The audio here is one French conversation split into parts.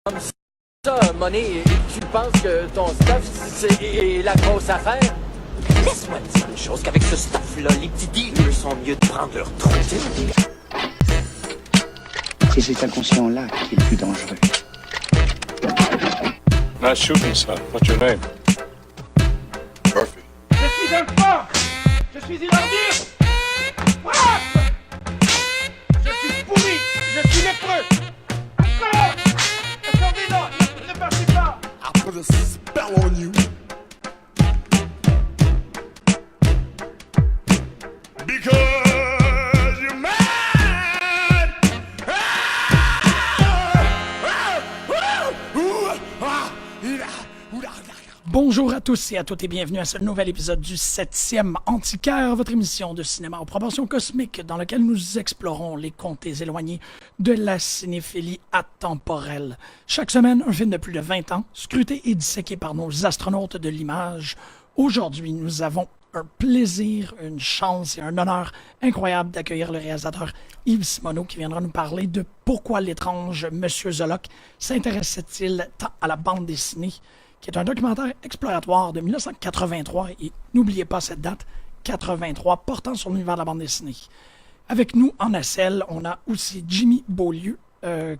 Comme ça, Monet, tu penses que ton stuff, c'est la grosse affaire? Laisse-moi te dire une chose, qu'avec ce stuff-là, les petits dealers sont mieux de prendre leur trou. C'est cet inconscient-là qui est le plus dangereux. Nice shooting, son. What's your name? Murphy. Je suis un porc. Je suis une ordure. Ah! Je suis pourri. Je suis lépreux. Encore. Sortez-là. Ne partez pas. I put a spell on you. Because you're mad. Bonjour à tous et à toutes et bienvenue à ce nouvel épisode du 7e Antiquaire, votre émission de cinéma aux proportions cosmiques dans laquelle nous explorons les contés éloignés de la cinéphilie atemporelle. Chaque semaine, un film de plus de 20 ans, scruté et disséqué par nos astronautes de l'image. Aujourd'hui, nous avons un plaisir, une chance et un honneur incroyable d'accueillir le réalisateur Yves Simoneau qui viendra nous parler de pourquoi l'étrange Monsieur Zoloc s'intéressait-il tant à la bande dessinée, qui est un documentaire exploratoire de 1983, et n'oubliez pas cette date, 83, portant sur l'univers de la bande dessinée. Avec nous, en nacelle, on a aussi Jimmy Beaulieu,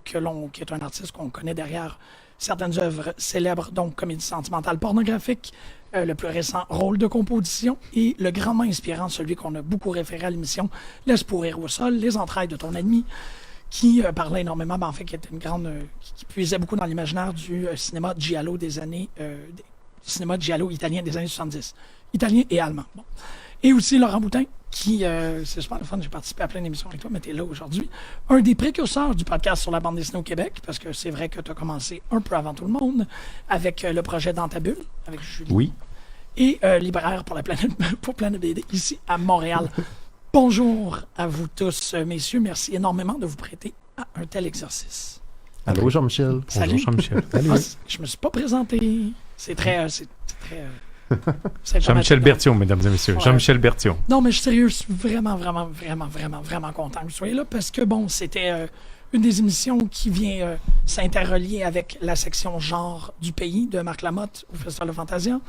qui est un artiste qu'on connaît derrière certaines œuvres célèbres, donc Comédie sentimentale pornographique, le plus récent Rôle de composition, et le grandement inspirant, celui qu'on a beaucoup référé à l'émission, Laisse pourrir au sol, Les entrailles de ton ennemi, qui parlait énormément, en fait, qui était une grande, qui puisait beaucoup dans l'imaginaire du cinéma giallo des années, cinéma giallo italien des années 70, italien et allemand. Bon. Et aussi Laurent Boutin, qui, c'est super le fun, j'ai participé à plein d'émissions avec toi, mais t'es là aujourd'hui, un des précurseurs du podcast sur la bande dessinée au Québec, parce que c'est vrai que tu as commencé un peu avant tout le monde, avec le projet Dans ta bulle, avec Julie. Oui. Et libraire pour Planète BD, ici à Montréal. Bonjour à vous tous, messieurs. Merci énormément de vous prêter à un tel exercice. Allô, Jean-Michel. Salut. Bonjour, Jean-Michel. Salut. Ah, je me suis pas présenté. C'est très... Jean-Michel Berthiaume, mesdames et messieurs. Ouais. Jean-Michel Berthiaume. Non, mais je suis sérieux, je suis vraiment content que vous soyez là parce que, bon, c'était une des émissions qui vient s'interrelier avec la section genre du pays de Marc Lamotte au Festival de Fantasia.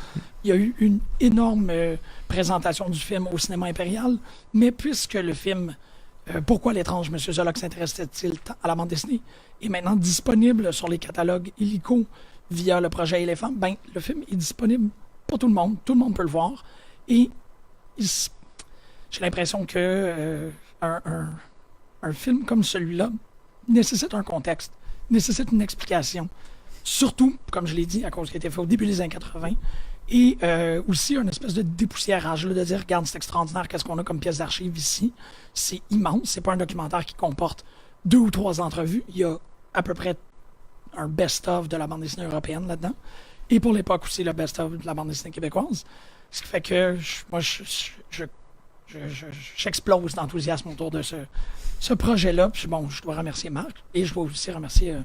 Il y a eu une énorme présentation du film au cinéma impérial, mais puisque le film Pourquoi l'étrange Monsieur Zoloc s'intéressait-il tant à la bande dessinée est maintenant disponible sur les catalogues illico via le projet Éléphant, ben, le film est disponible pour tout le monde peut le voir, et j'ai l'impression que un film comme celui-là nécessite un contexte, nécessite une explication, surtout, comme je l'ai dit, à cause qu'il a été fait au début des années 80, et aussi une espèce de dépoussiérage, là, de dire, regarde, c'est extraordinaire, qu'est-ce qu'on a comme pièce d'archives ici, c'est immense, c'est pas un documentaire qui comporte 2 ou 3 entrevues, il y a à peu près un best-of de la bande dessinée européenne là-dedans, et pour l'époque aussi le best-of de la bande dessinée québécoise, ce qui fait que j'explose d'enthousiasme autour de ce projet-là. Puis bon, je dois remercier Marc et je dois aussi remercier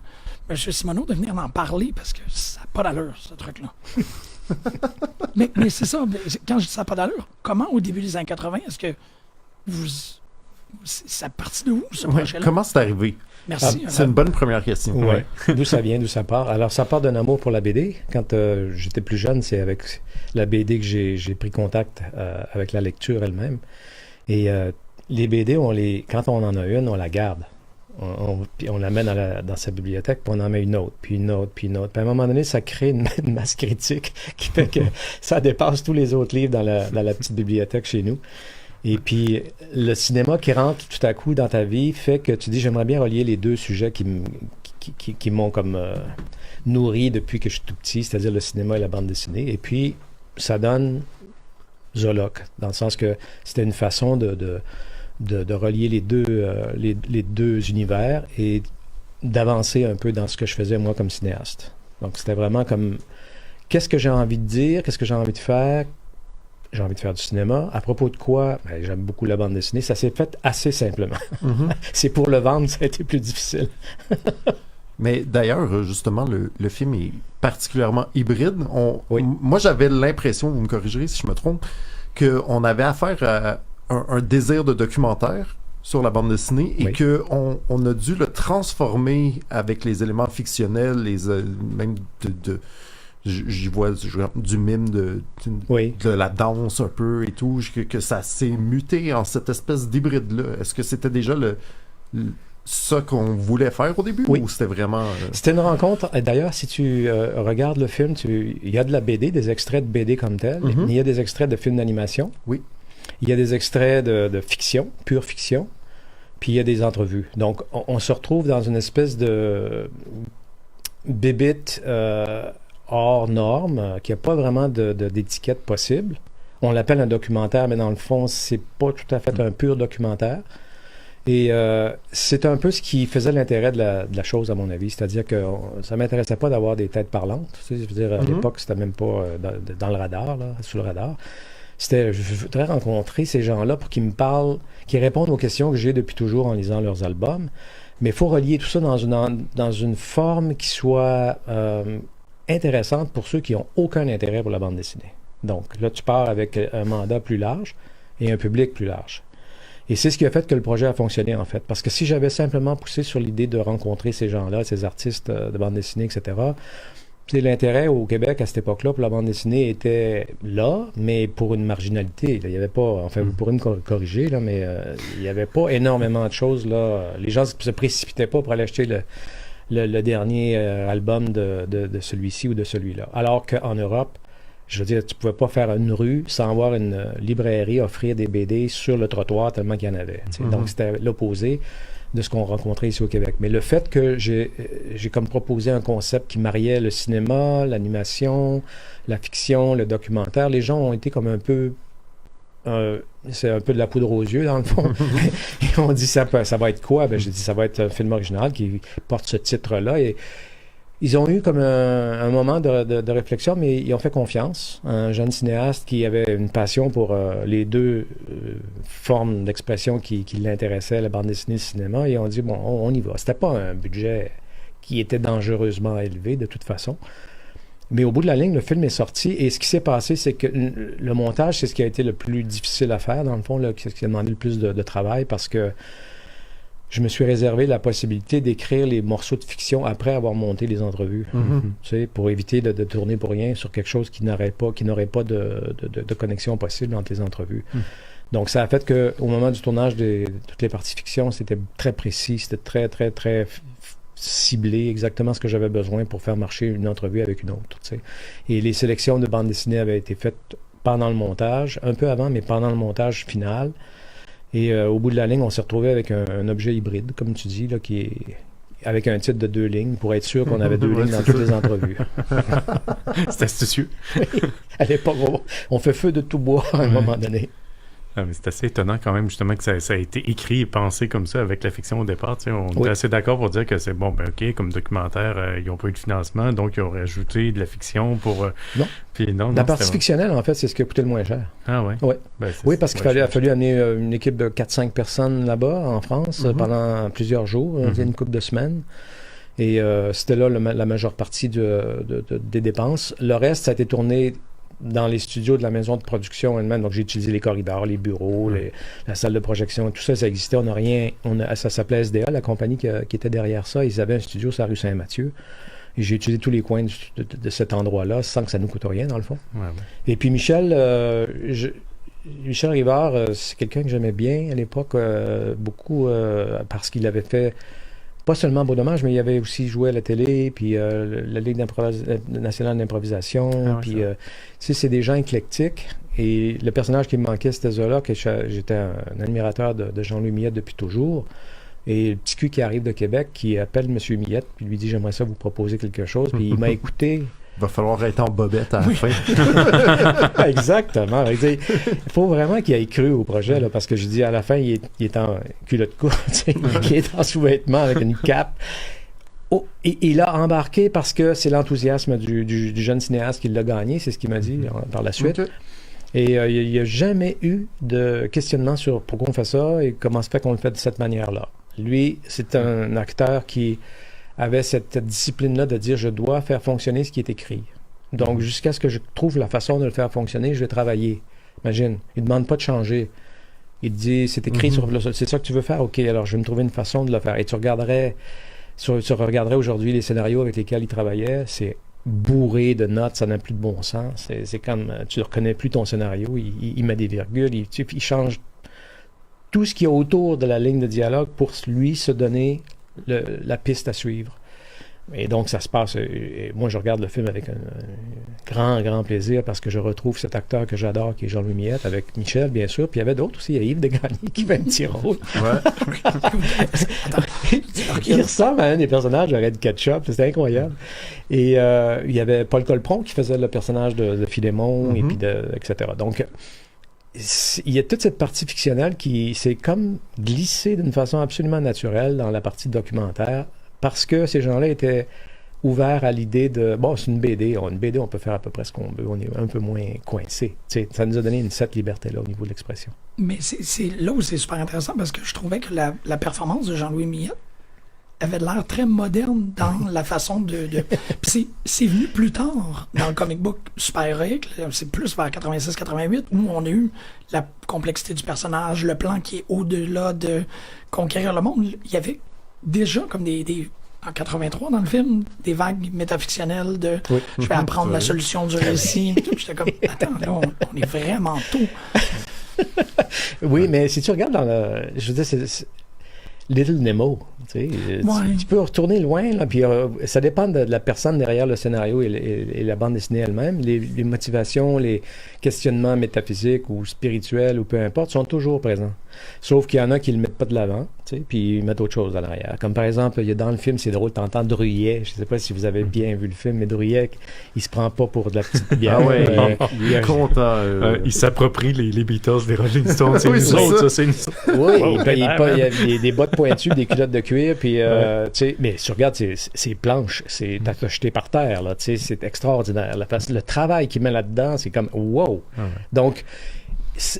M. Simoneau de venir en parler parce que ça n'a pas d'allure, ce truc-là. mais c'est ça, quand je dis ça n'a pas d'allure, comment au début des années 80, est-ce que ça partit de où, ce projet-là? Comment c'est arrivé? Merci. C'est une bonne première question. Ouais. D'où ça vient, d'où ça part. Alors, ça part d'un amour pour la BD. Quand j'étais plus jeune, c'est avec la BD que j'ai pris contact avec la lecture elle-même. Et les BD, quand on en a une, on la garde. Puis on la met dans sa bibliothèque, puis on en met une autre, puis une autre, puis une autre. Puis à un moment donné, ça crée une masse critique qui fait que ça dépasse tous les autres livres dans la petite bibliothèque chez nous. Et puis, le cinéma qui rentre tout à coup dans ta vie fait que tu dis, j'aimerais bien relier les deux sujets qui m'ont comme nourri depuis que je suis tout petit, c'est-à-dire le cinéma et la bande dessinée. Et puis, ça donne Zoloc, dans le sens que c'était une façon de relier les deux univers et d'avancer un peu dans ce que je faisais moi comme cinéaste. Donc, c'était vraiment comme, qu'est-ce que j'ai envie de dire, qu'est-ce que j'ai envie de faire? J'ai envie de faire du cinéma. À propos de quoi? Ben, j'aime beaucoup la bande dessinée. Ça s'est fait assez simplement. Mm-hmm. C'est pour le vendre, ça a été plus difficile. Mais d'ailleurs, justement, le film est particulièrement hybride. Oui. Moi, j'avais l'impression, vous me corrigerez si je me trompe, qu'on avait affaire à un désir de documentaire sur la bande dessinée et Oui. qu'on a dû le transformer avec les éléments fictionnels, même j'y vois du mime, Oui. de la danse un peu et tout, que ça s'est muté en cette espèce d'hybride-là. Est-ce que c'était déjà ça qu'on voulait faire au début Oui. ou c'était vraiment... C'était une rencontre. Et d'ailleurs, si tu regardes le film, il y a de la BD, des extraits de BD comme tel. Mhm. Il y a des extraits de films d'animation. Oui. Il y a des extraits de fiction, pure fiction. Puis il y a des entrevues. Donc, on se retrouve dans une espèce de bébite hors norme, qui n'a pas vraiment d'étiquette possible. On l'appelle un documentaire, mais dans le fond, c'est pas tout à fait un pur documentaire. Et c'est un peu ce qui faisait l'intérêt de la chose, à mon avis. C'est-à-dire que ça m'intéressait pas d'avoir des têtes parlantes. Tu sais, je veux dire, à l'époque, c'était même pas dans le radar, là, sous le radar. Je voudrais rencontrer ces gens-là pour qu'ils me parlent, qu'ils répondent aux questions que j'ai depuis toujours en lisant leurs albums. Mais il faut relier tout ça dans une forme qui soit intéressante pour ceux qui n'ont aucun intérêt pour la bande dessinée. Donc là, tu pars avec un mandat plus large et un public plus large. Et c'est ce qui a fait que le projet a fonctionné, en fait. Parce que si j'avais simplement poussé sur l'idée de rencontrer ces gens-là, ces artistes de bande dessinée, etc., l'intérêt au Québec à cette époque-là pour la bande dessinée était là, mais pour une marginalité. Là, il y avait pas, enfin, vous pourrez me corriger, là, mais il n'y avait pas énormément de choses. Là. Les gens ne se précipitaient pas pour aller acheter le dernier album de celui-ci ou de celui-là. Alors qu'en Europe, je veux dire, tu ne pouvais pas faire une rue sans avoir une librairie offrir des BD sur le trottoir tellement qu'il y en avait. Donc, c'était l'opposé de ce qu'on rencontrait ici au Québec. Mais le fait que j'ai comme proposé un concept qui mariait le cinéma, l'animation, la fiction, le documentaire, les gens ont été comme un peu... c'est un peu de la poudre aux yeux, dans le fond. Et on dit, ça va être quoi? Ben, j'ai dit, ça va être un film original qui porte ce titre-là. Et ils ont eu comme un moment de réflexion, mais ils ont fait confiance. Un jeune cinéaste qui avait une passion pour les deux formes d'expression qui l'intéressaient, la bande dessinée et le cinéma, et ils ont dit, bon, on y va. C'était pas un budget qui était dangereusement élevé, de toute façon. Mais au bout de la ligne, le film est sorti, et ce qui s'est passé, c'est que le montage, c'est ce qui a été le plus difficile à faire, dans le fond, là, ce qui a demandé le plus de travail, parce que je me suis réservé la possibilité d'écrire les morceaux de fiction après avoir monté les entrevues, tu sais, pour éviter de tourner pour rien sur quelque chose qui n'aurait pas de connexion possible entre les entrevues. Donc, ça a fait qu'au moment du tournage de toutes les parties fiction, c'était très précis, c'était très, très, très ciblé, exactement ce que j'avais besoin pour faire marcher une entrevue avec une autre, tu sais. Et les sélections de bandes dessinées avaient été faites pendant le montage, un peu avant, mais pendant le montage final. Et au bout de la ligne, on s'est retrouvé avec un objet hybride, comme tu dis, là, qui est avec un titre de 2 lignes, pour être sûr qu'on avait 2 lignes dans toutes les entrevues. C'est astucieux. À l'époque, on fait feu de tout bois à un moment donné. Ah, mais c'est assez étonnant quand même, justement, que ça a été écrit et pensé comme ça avec la fiction au départ. Tu sais, on était assez d'accord pour dire que c'est bon, ben OK, comme documentaire, ils n'ont pas eu de financement, donc ils ont rajouté de la fiction pour... Non. Puis non, la partie fictionnelle, en fait, c'est ce qui a coûté le moins cher. Ah ouais? Ouais. Ben, oui, parce qu'il a fallu amener une équipe de 4-5 personnes là-bas, en France, pendant plusieurs jours, une couple de semaines. Et c'était là la majeure partie des dépenses. Le reste, ça a été tourné dans les studios de la maison de production elle-même. Donc, j'ai utilisé les corridors, les bureaux, la salle de projection, tout ça, ça existait. Ça s'appelait SDA, la compagnie qui était derrière ça. Ils avaient un studio sur la rue Saint-Mathieu. Et j'ai utilisé tous les coins de cet endroit-là sans que ça nous coûte rien, dans le fond. Ouais. Et puis, Michel Rivard, c'est quelqu'un que j'aimais bien à l'époque, beaucoup, parce qu'il avait fait pas seulement Beau Dommage, mais il avait aussi joué à la télé, puis la Ligue nationale d'improvisation, puis tu sais, c'est des gens éclectiques, et le personnage qui me manquait, c'était Zola, que j'étais un admirateur de Jean-Louis Millette depuis toujours, et le petit cul qui arrive de Québec, qui appelle M. Millette, puis lui dit « J'aimerais ça vous proposer quelque chose », puis il m'a écouté. Il va falloir être en bobette à la fin. Exactement. Il faut vraiment qu'il ait cru au projet, là, parce que je dis à la fin, il est en culotte courte, il est en sous-vêtements avec une cape. Oh, et il a embarqué parce que c'est l'enthousiasme du jeune cinéaste qui l'a gagné, c'est ce qu'il m'a dit par la suite. Okay. Et il n'y a jamais eu de questionnement sur pourquoi on fait ça et comment se fait qu'on le fait de cette manière-là. Lui, c'est un acteur qui avait cette discipline-là de dire « je dois faire fonctionner ce qui est écrit ». Donc, jusqu'à ce que je trouve la façon de le faire fonctionner, je vais travailler. Imagine, il ne demande pas de changer. Il te dit, c'est écrit sur le sol, c'est ça que tu veux faire? OK, alors je vais me trouver une façon de le faire. Et tu regarderais aujourd'hui les scénarios avec lesquels il travaillait, c'est bourré de notes, ça n'a plus de bon sens. C'est comme, tu ne reconnais plus ton scénario, il met des virgules, il change tout ce qui est autour de la ligne de dialogue pour lui se donner la piste à suivre. Et donc, ça se passe... Et moi, je regarde le film avec un grand plaisir parce que je retrouve cet acteur que j'adore, qui est Jean-Louis Miette, avec Michel, bien sûr. Puis il y avait d'autres aussi. Il y a Yves Desgagnés qui fait un petit rôle. Il ressemble à un des personnages de Red Ketchup. C'était incroyable. Et il y avait Paul Colpron qui faisait le personnage de Philémon, et puis etc. Donc, il y a toute cette partie fictionnelle qui s'est comme glissée d'une façon absolument naturelle dans la partie documentaire, parce que ces gens-là étaient ouverts à l'idée de, bon, c'est une BD, on peut faire à peu près ce qu'on veut, on est un peu moins coincé. Ça nous a donné cette liberté-là au niveau de l'expression. Mais c'est là où c'est super intéressant, parce que je trouvais que la performance de Jean-Louis Miette avait l'air très moderne dans la façon de... Puis c'est venu plus tard dans le comic book super-héroïque, c'est plus vers 86-88, où on a eu la complexité du personnage, le plan qui est au-delà de conquérir le monde. Il y avait déjà comme en 83 dans le film, des vagues métafictionnelles de je vais apprendre la solution du récit. J'étais comme, attends, là, on est vraiment tôt. Oui, mais si tu regardes dans le... Je veux dire, c'est Little Nemo, tu sais, tu peux retourner loin, là, puis ça dépend de la personne derrière le scénario et la bande dessinée elle-même. Les motivations, les questionnements métaphysiques ou spirituels ou peu importe sont toujours présents. Sauf qu'il y en a qui ne le mettent pas de l'avant, tu sais, puis ils mettent autre chose à l'arrière. Comme par exemple, il y a dans le film, c'est drôle, t'entends Druyet, je ne sais pas si vous avez bien vu le film, mais Druyet, il se prend pas pour de la petite bière. Ah ouais, il est content. Il s'approprie les Beatles, les Rolling Stones, c'est oui, nous autres, ça, c'est nous autres. Oui, il y a des bottes pointues, des culottes de cuir, puis, tu sais, mais tu regardes, c'est planches, c'est acheté par terre, là, tu sais, c'est extraordinaire. Le travail qu'il met là-dedans, c'est comme, wow! Donc,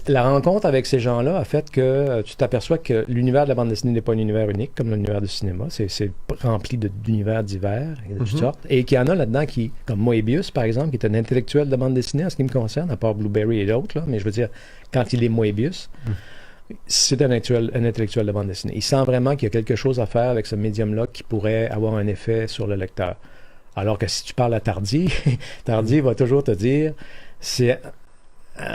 la rencontre avec ces gens-là a fait que tu t'aperçois que l'univers de la bande dessinée n'est pas un univers unique comme l'univers du cinéma. C'est rempli d'univers divers et de toutes sortes. Et qu'il y en a là-dedans qui, comme Moebius, par exemple, qui est un intellectuel de bande dessinée en ce qui me concerne, à part Blueberry et d'autres, là, mais je veux dire, quand il est Moebius, c'est un intellectuel de bande dessinée. Il sent vraiment qu'il y a quelque chose à faire avec ce médium-là qui pourrait avoir un effet sur le lecteur. Alors que si tu parles à Tardy, Tardy va toujours te dire, c'est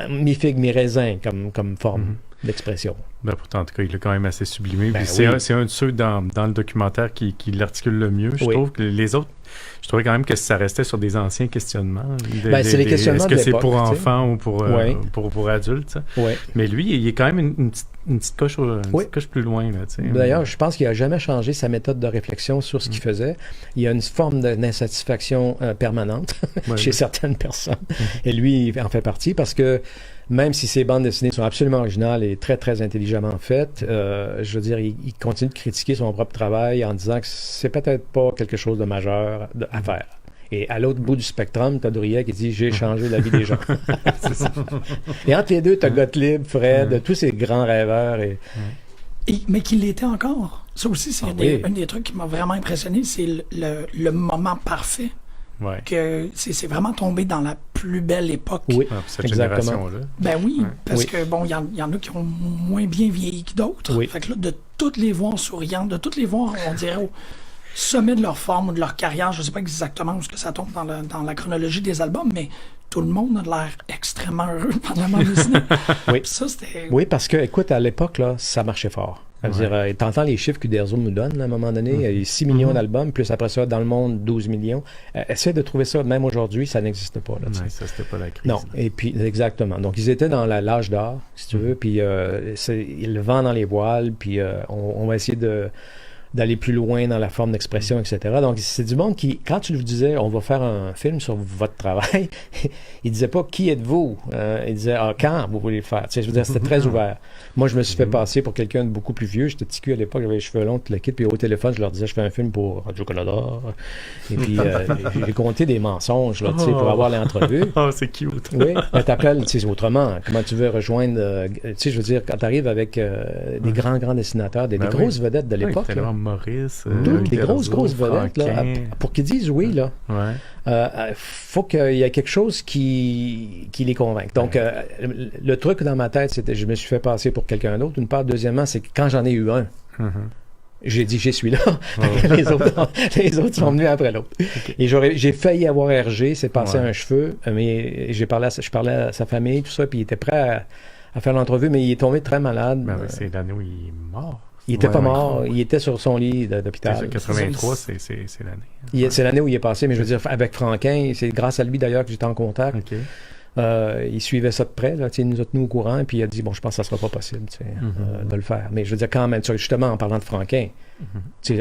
mi-figue, mi-raisin comme forme d'expression. Ben pourtant, en tout cas, il est quand même assez sublimé. Ben c'est un de ceux dans le documentaire qui l'articule le mieux. Je trouve que les autres, je trouvais quand même que ça restait sur des anciens questionnements. C'est les questionnements est-ce que c'est pour t'sais? enfants ou pour adultes? Mais lui, il est quand même une petite coche, petite coche plus loin. D'ailleurs, je pense qu'il n'a jamais changé sa méthode de réflexion sur ce qu'il faisait. Il y a une forme d'insatisfaction permanente chez certaines personnes. Et lui, il en fait partie parce que même si ces bandes dessinées sont absolument originales et très, très intelligemment faites, je veux dire, il continue de critiquer son propre travail en disant que c'est peut-être pas quelque chose de majeur à faire. Et à l'autre bout du spectrum, t'as Druyet qui dit « J'ai changé la vie des gens ». Et entre les deux, t'as Gottlieb, Fred, tous ces grands rêveurs. Mais qu'il l'était encore. Ça aussi, c'est un des trucs qui m'a vraiment impressionné, c'est le moment parfait. Ouais. Que c'est vraiment tombé dans la plus belle époque. Oui, cette génération-là. Ben oui, parce que bon, il y en a qui ont moins bien vieilli que d'autres. Fait que là, de toutes les voir souriantes, de toutes les voir, on dirait, au sommet de leur forme ou de leur carrière, je ne sais pas exactement où est-ce que ça tombe dans la chronologie des albums, mais tout le monde a l'air extrêmement heureux pendant la bande dessinée. Ça, c'était... Oui, parce que, écoute, à l'époque, là, ça marchait fort. C'est-à-dire, t'entends les chiffres qu'Uderzo nous donne, là, à un moment donné, il y a 6 millions d'albums, plus après ça, dans le monde, 12 millions. Essaie de trouver ça, même aujourd'hui, ça n'existe pas. Là, ça, c'était pas la crise. Non, et puis, exactement. Donc, ils étaient dans l'âge d'or, si tu veux, puis le vent dans les voiles, puis on va essayer d'aller plus loin dans la forme d'expression, etc. Donc, c'est du monde qui, quand tu lui disais, on va faire un film sur votre travail, il disait pas, qui êtes-vous? Il disait, quand vous voulez le faire? Tu sais, je veux dire, c'était très ouvert. Moi, je me suis fait passer pour quelqu'un de beaucoup plus vieux. J'étais petit cul à l'époque, j'avais les cheveux longs, toute la kit, puis au téléphone, je leur disais, je fais un film pour Radio-Canada. Et puis, j'ai compté des mensonges, là, tu sais, pour avoir l'entrevue. C'est cute. Oui, mais t'appelles, tu sais, autrement. Comment tu veux rejoindre, tu sais, je veux dire, quand t'arrives avec des grands dessinateurs, des grosses vedettes de l'époque, là. Maurice. Toutes les Uderzo, grosses vedettes, là, Franquin. pour qu'ils disent oui, là. Ouais. Faut qu'il y ait quelque chose qui les convainque. Donc, le truc dans ma tête, c'était je me suis fait passer pour quelqu'un d'autre. D'une part. Deuxièmement, c'est que quand j'en ai eu un, j'ai dit, j'y suis là. les autres sont venus après l'autre. Okay. Et j'ai failli avoir Hergé, c'est passé un cheveu, mais je parlais à sa famille, tout ça, puis il était prêt à faire l'entrevue, mais il est tombé très malade. Ben oui, c'est l'année où il est mort. Il n'était pas mort, il était sur son lit d'hôpital. C'est 83, c'est l'année. C'est l'année où il est passé, mais je veux dire, avec Franquin, c'est grâce à lui d'ailleurs que j'étais en contact. Okay. Il suivait ça de près, là, il nous a tenus au courant, puis il a dit, bon, je pense que ça ne sera pas possible de le faire. Mais je veux dire, quand même, justement, en parlant de Franquin,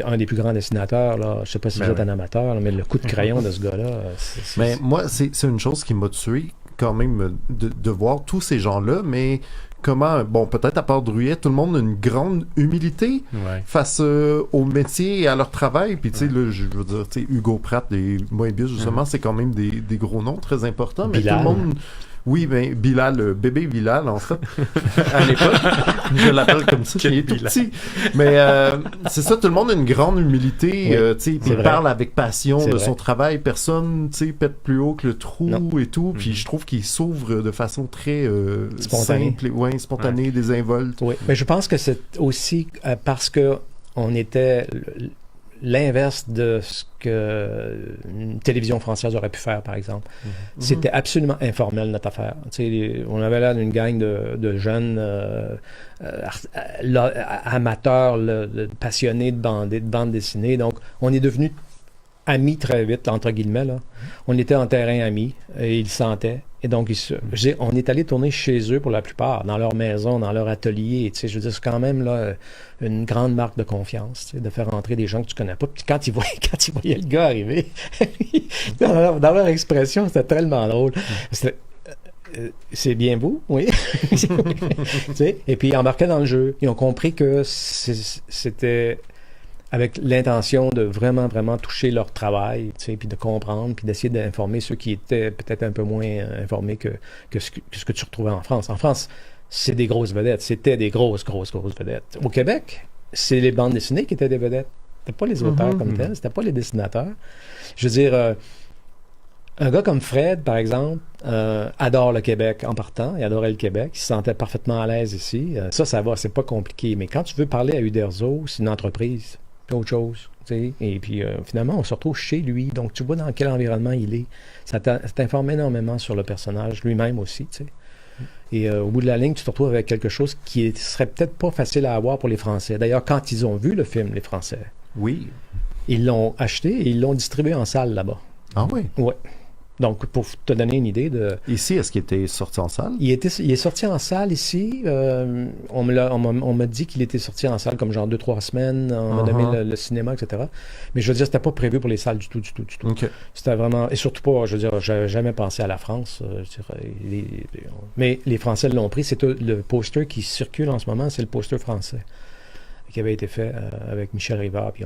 un des plus grands dessinateurs, là, je ne sais pas si vous êtes un amateur, là, mais le coup de crayon de ce gars-là... Mais moi, c'est une chose qui m'a tué, quand même, de voir tous ces gens-là, mais... Comment, bon, peut-être à part Druillet, tout le monde a une grande humilité face au métier et à leur travail. Puis, tu sais, là, je veux dire, tu sais, Hugo Pratt et Moebius, justement, c'est quand même des gros noms très importants. Mais Bilal. Tout le monde... Oui, ben, Bilal, le bébé Bilal, en fait, à l'époque. Je l'appelle comme ça, il est tout petit. Mais c'est ça, tout le monde a une grande humilité, tu sais, puis il parle avec passion de son travail. Personne, tu sais, pète plus haut que le trou et tout. Puis je trouve qu'il s'ouvre de façon très simple, spontanée, désinvolte. Oui, mais je pense que c'est aussi parce que on était... l'inverse de ce qu'une télévision française aurait pu faire, par exemple. C'était absolument informel, notre affaire. On avait l'air d'une gang de jeunes amateurs, passionnés de bande dessinée. Donc, on est devenus amis très vite, entre guillemets. Là. On était en terrain amis, et ils le sentaient. Et donc, on est allé tourner chez eux pour la plupart, dans leur maison, dans leur atelier. Je veux dire, c'est quand même là, une grande marque de confiance, de faire entrer des gens que tu connais pas. Puis quand ils voyaient le gars arriver, dans leur expression, c'était tellement drôle. C'est bien vous, oui. Et puis, ils embarquaient dans le jeu. Ils ont compris que c'était... avec l'intention de vraiment, vraiment toucher leur travail, puis de comprendre, puis d'essayer d'informer ceux qui étaient peut-être un peu moins informés que ce que tu retrouvais en France. En France, c'est des grosses vedettes. C'était des grosses vedettes. Au Québec, c'est les bandes dessinées qui étaient des vedettes. C'était pas les auteurs comme tels, c'était pas les dessinateurs. Je veux dire, un gars comme Fred, par exemple, adore le Québec en partant. Il adorait le Québec. Il se sentait parfaitement à l'aise ici. Ça va, c'est pas compliqué. Mais quand tu veux parler à Uderzo, c'est une entreprise. Puis autre chose, tu sais. Et puis, finalement, on se retrouve chez lui. Donc, tu vois dans quel environnement il est. Ça t'informe énormément sur le personnage, lui-même aussi, tu sais. Et au bout de la ligne, tu te retrouves avec quelque chose qui serait peut-être pas facile à avoir pour les Français. D'ailleurs, quand ils ont vu le film, les Français, ils l'ont acheté et ils l'ont distribué en salle là-bas. Ah oui? Oui. Donc, pour te donner une idée de... Ici, est-ce qu'il était sorti en salle? Il est sorti en salle ici. On m'a dit qu'il était sorti en salle comme genre 2-3 semaines. On m'a donné le cinéma, etc. Mais je veux dire, c'était pas prévu pour les salles du tout. Okay. C'était vraiment... Et surtout pas, je veux dire, j'avais jamais pensé à la France. Mais les Français l'ont pris. C'est le poster qui circule en ce moment, c'est le poster français qui avait été fait avec Michel Rivard. Puis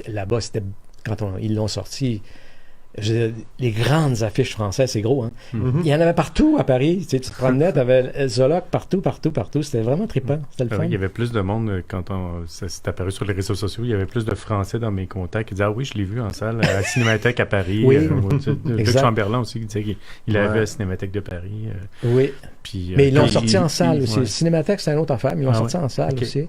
là-bas, c'était... Quand ils l'ont sorti... les grandes affiches françaises, c'est gros, hein? Il y en avait partout à Paris. Tu te promenais, t'avais Zoloc partout. C'était vraiment trippant. C'était le fun. Il y avait plus de monde quand ça s'est apparu sur les réseaux sociaux. Il y avait plus de Français dans mes contacts qui disaient « Ah oui, je l'ai vu en salle à la Cinémathèque à Paris. » Oui. Luc Chamberlain aussi qui disait qu'il avait la Cinémathèque de Paris. Oui. Puis, mais ils l'ont sorti en salle aussi. Le Cinémathèque, c'est une autre affaire, mais ils l'ont sorti en salle aussi.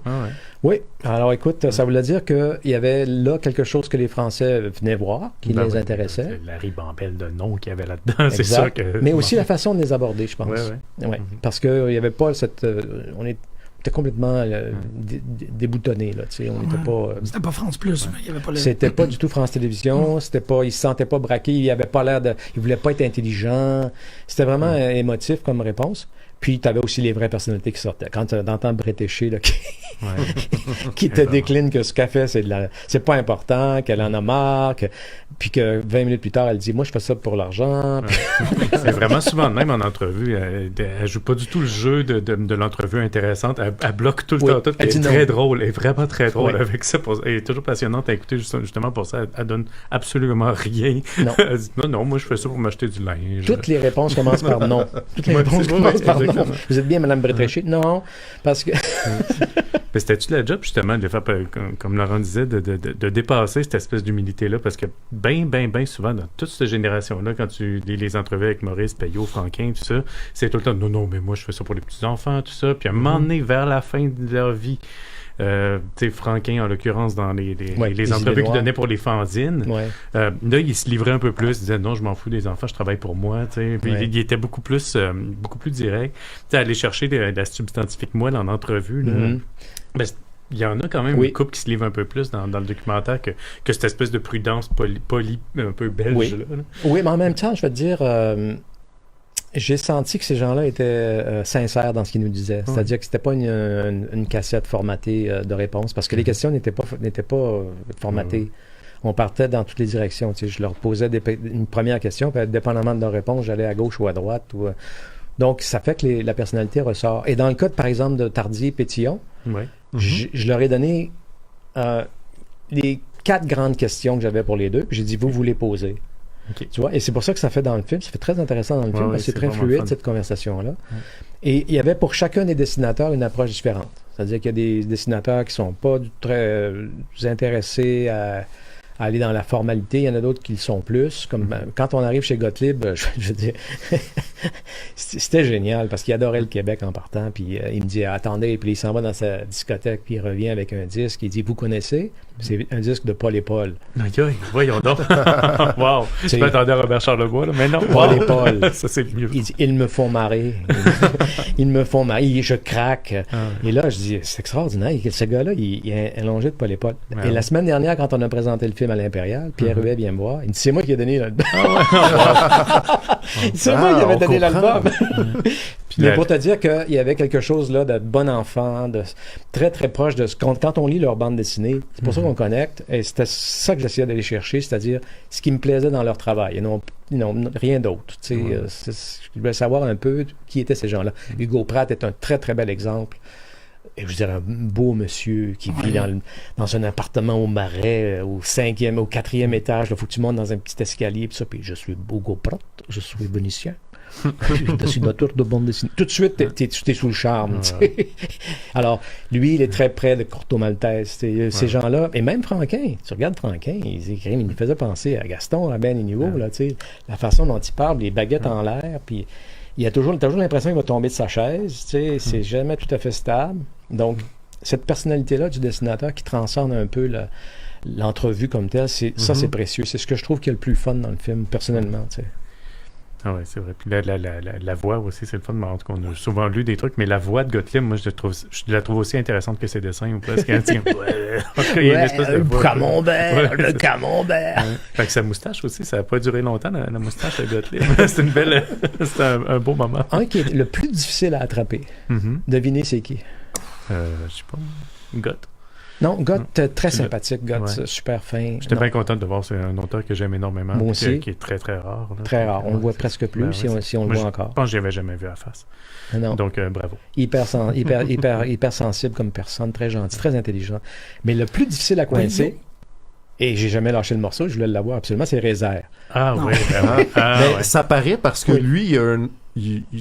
Oui. Alors écoute, ça voulait dire qu'il y avait là quelque chose que les Français venaient voir, qui les intéressait. La ribambelle de noms qu'il y avait là-dedans, c'est ça que... Mais aussi la façon de les aborder, je pense. Oui. Parce qu'il n'y avait pas cette... on était complètement déboutonné, là, tu sais, on n'était pas... C'était pas France Plus, mais il y avait pas le... C'était pas du tout France Télévisions, c'était pas... Il se sentait pas braqué, il avait pas l'air de... Il voulait pas être intelligent. C'était vraiment émotif comme réponse. Puis, tu avais aussi les vraies personnalités qui sortaient. Quand tu entends Bretéché, là, qui te décline que ce qu'elle fait, c'est pas important, qu'elle en a marre, puis que 20 minutes plus tard, elle dit « Moi, je fais ça pour l'argent. » C'est vraiment souvent de même en entrevue. Elle joue pas du tout le jeu de l'entrevue intéressante. Elle bloque tout le temps. Elle est très drôle. Elle est vraiment très drôle avec ça. Elle est toujours passionnante à écouter justement pour ça. Elle donne absolument rien. Non. Elle dit « Non, moi, je fais ça pour m'acheter du linge. » Toutes les réponses commencent par « non ». Toutes les réponses commencent par « non ». non. Vous êtes bien, Mme Bretéché? Non, parce que... Mais c'était-tu la job, justement, de faire, comme Laurent disait, de dépasser cette espèce d'humilité-là? Parce que bien souvent, dans toute cette génération-là, quand tu lis les entrevues avec Maurice, Payot, Franquin, tout ça, c'est tout le temps, non, mais moi, je fais ça pour les petits-enfants, tout ça. Puis à un moment donné, vers la fin de leur vie, tu sais, Franquin, en l'occurrence, dans les entrevues qu'il donnait pour les fanzines, là, il se livrait un peu plus, il disait, non, je m'en fous des enfants, je travaille pour moi, tu sais. Puis il était beaucoup plus direct. Tu sais, aller chercher de la substantifique moelle en entrevue, là. Ben, il y en a quand même une couple qui se livre un peu plus dans le documentaire que cette espèce de prudence polie un peu belge. Là. Oui, mais en même temps, je vais te dire, j'ai senti que ces gens-là étaient sincères dans ce qu'ils nous disaient. C'est-à-dire que c'était pas une cassette formatée de réponses, parce que les questions n'étaient pas formatées. On partait dans toutes les directions. Tu sais, je leur posais une première question, puis dépendamment de leur réponse, j'allais à gauche ou à droite. Donc, ça fait que la personnalité ressort. Et dans le cas, par exemple, de Tardy et Pétillon, je leur ai donné les 4 grandes questions que j'avais pour les deux, puis j'ai dit, vous les posez. Okay. Tu vois? Et c'est pour ça que ça fait dans le film. Ça fait très intéressant dans le film, parce que c'est très fluide, cette conversation-là. Et il y avait pour chacun des dessinateurs une approche différente. C'est-à-dire qu'il y a des dessinateurs qui ne sont pas très intéressés à aller dans la formalité. Il y en a d'autres qui le sont plus. Comme quand on arrive chez Gottlieb, je veux dire, c'était génial parce qu'il adorait le Québec en partant. Puis il me dit, attendez, puis il s'en va dans sa discothèque, puis il revient avec un disque. Il dit, vous connaissez? C'est un disque de Paul et Paul. Aïe, voyons donc. Wow. Je m'attendais à Robert Charlebois, là, mais non. Paul et Paul. Ça, c'est mieux. Il dit, ils me font marrer. Ils me font marrer. Je craque. Et là, je dis, c'est extraordinaire. Ce gars-là, il est allongé de Paul et Paul. Et la semaine dernière, quand on a présenté le film à l'Impérial, Pierre Huet vient me voir. Il dit, c'est moi qui ai donné l'album. C'est moi qui avais donné l'album. Mais pour te dire qu'il y avait quelque chose là de bon enfant, de très très proche de ce quand on lit leur bande dessinée, c'est pour ça qu'on connecte, et c'était ça que j'essayais d'aller chercher, c'est-à-dire ce qui me plaisait dans leur travail, et non rien d'autre. Tu sais, je voulais savoir un peu qui étaient ces gens-là. Hugo Pratt est un très très bel exemple. Et je veux dire, un beau monsieur qui vit dans un appartement au Marais, au 4e étage. Il faut que tu montes dans un petit escalier, puis ça, puis je suis Hugo Pratt, je suis vénitien. Je suis dessinateur de bande dessinée. Tout de suite, t'es sous le charme. Alors, lui, il est très près de Corto Maltese. Ces gens-là, et même Franquin, tu regardes Franquin, il faisait penser à Gaston, à Ben Inigo, là, la façon dont il parle, les baguettes en l'air, puis il a toujours l'impression qu'il va tomber de sa chaise. C'est jamais tout à fait stable. Donc, cette personnalité-là du dessinateur qui transcende un peu l'entrevue comme telle, ça, c'est précieux. C'est ce que je trouve qui est le plus fun dans le film, personnellement. Ah oui, c'est vrai. Puis la voix aussi, c'est le fun. En tout cas, on a souvent lu des trucs, mais la voix de Gottlieb, moi, je la trouve aussi intéressante que ses dessins, ou presque. Le camembert, le camembert. Fait que sa moustache aussi, ça n'a pas duré longtemps, la moustache de Gottlieb. C'est un beau moment. Un qui est le plus difficile à attraper. Devinez, c'est qui? Je sais pas. Gott. Non, Gott, très sympathique, Gott, super fin. J'étais bien content de voir, c'est un auteur que j'aime énormement. Moi aussi. Qui est très, très rare. Là. Très rare, on le voit presque plus, si on le voit encore. Je pense que je l'avais jamais vu à face. Non. Donc, bravo. Hyper sensible comme personne, très gentil, très intelligent. Mais le plus difficile à coincer, et j'ai jamais lâché le morceau, je voulais l'avoir absolument, c'est Rézère. Ah oui, mais ça paraît parce que lui,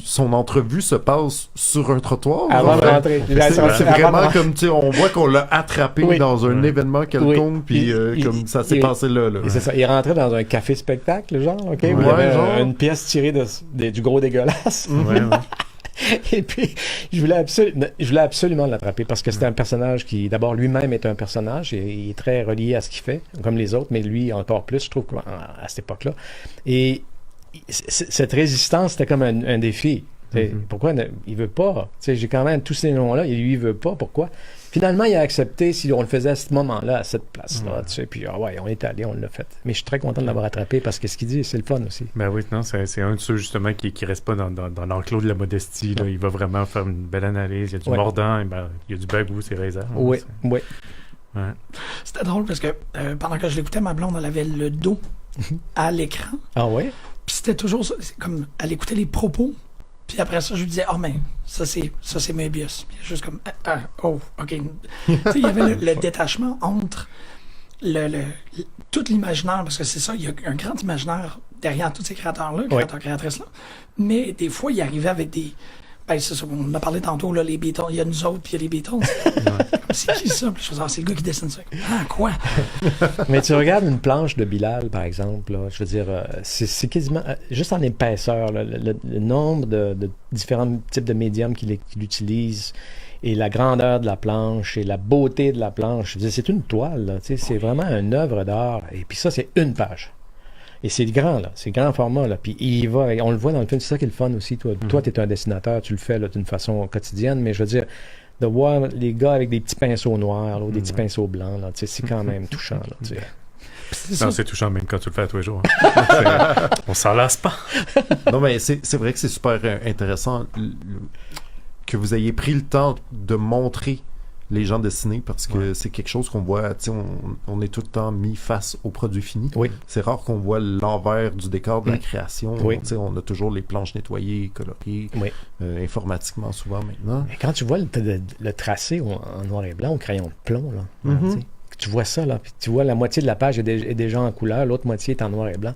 son entrevue se passe sur un trottoir. Avant de rentrer. C'est vraiment comme, tu sais, on voit qu'on l'a attrapé dans un événement quelconque, puis comme ça s'est passé là. Et c'est ça. Il est rentré dans un café-spectacle, genre, OK? Où il y avait une pièce tirée du gros dégueulasse. Et puis, je voulais absolument l'attraper parce que c'était un personnage qui, d'abord, lui-même est un personnage et il est très relié à ce qu'il fait, comme les autres, mais lui, encore plus, je trouve, à cette époque-là. Et cette résistance, c'était comme un défi. Pourquoi il veut pas? J'ai quand même tous ces noms-là, et lui, il veut pas. Pourquoi? Finalement, il a accepté si on le faisait à ce moment-là, à cette place-là. Puis, on est allé, on l'a fait. Mais je suis très content de l'avoir attrapé parce que ce qu'il dit, c'est le fun aussi. Ben oui, non, c'est un de ceux, justement, qui reste pas dans l'enclos de la modestie. Là. Il va vraiment faire une belle analyse. Il y a du mordant, il y a du bagou, c'est Rézère. Oui. Ouais. C'était drôle parce que pendant que je l'écoutais, ma blonde, elle avait le dos à l'écran. Ah oui? Puis c'était toujours ça, comme elle écoutait les propos, puis après ça, je lui disais, mais ça c'est Möbius. Puis juste comme, OK. Il y avait le détachement entre tout l'imaginaire, parce que c'est ça, il y a un grand imaginaire derrière tous ces créateurs-là, créateurs-créatrices-là, mais des fois, il arrivait avec Ben, c'est ça, on a parlé tantôt, là, les Beatles. Il y a nous autres, puis il y a les Beatles. C'est qui ça? Puis je faisais, c'est le gars qui dessine ça. Ah, quoi? Mais tu regardes une planche de Bilal, par exemple, là, je veux dire, c'est quasiment, juste en épaisseur, là, le nombre de différents types de médiums qu'il utilise, et la grandeur de la planche, et la beauté de la planche. Je veux dire, c'est une toile, là, tu sais, c'est vraiment une œuvre d'art. Et puis ça, c'est une page. Et c'est grand, là. C'est grand format, là. Puis il va, on le voit dans le film, c'est ça qui est le fun aussi. Toi, tu es un dessinateur, tu le fais là, d'une façon quotidienne, mais je veux dire, de voir les gars avec des petits pinceaux noirs, là, ou des petits pinceaux blancs, là, tu sais, c'est quand même touchant, là, tu sais. Non, c'est touchant même quand tu le fais à tous les jours. On s'en lasse pas. Non, mais c'est vrai que c'est super intéressant que vous ayez pris le temps de montrer les gens dessinés, parce que c'est quelque chose qu'on voit, tu sais, on est tout le temps mis face au produit fini. Oui. C'est rare qu'on voit l'envers du décor de la création. Oui. Tu sais, on a toujours les planches nettoyées, coloriées, informatiquement souvent maintenant. Mais quand tu vois le tracé en noir et blanc au crayon de plomb, là, tu sais, tu vois ça, là, puis tu vois la moitié de la page est déjà en couleur, l'autre moitié est en noir et blanc,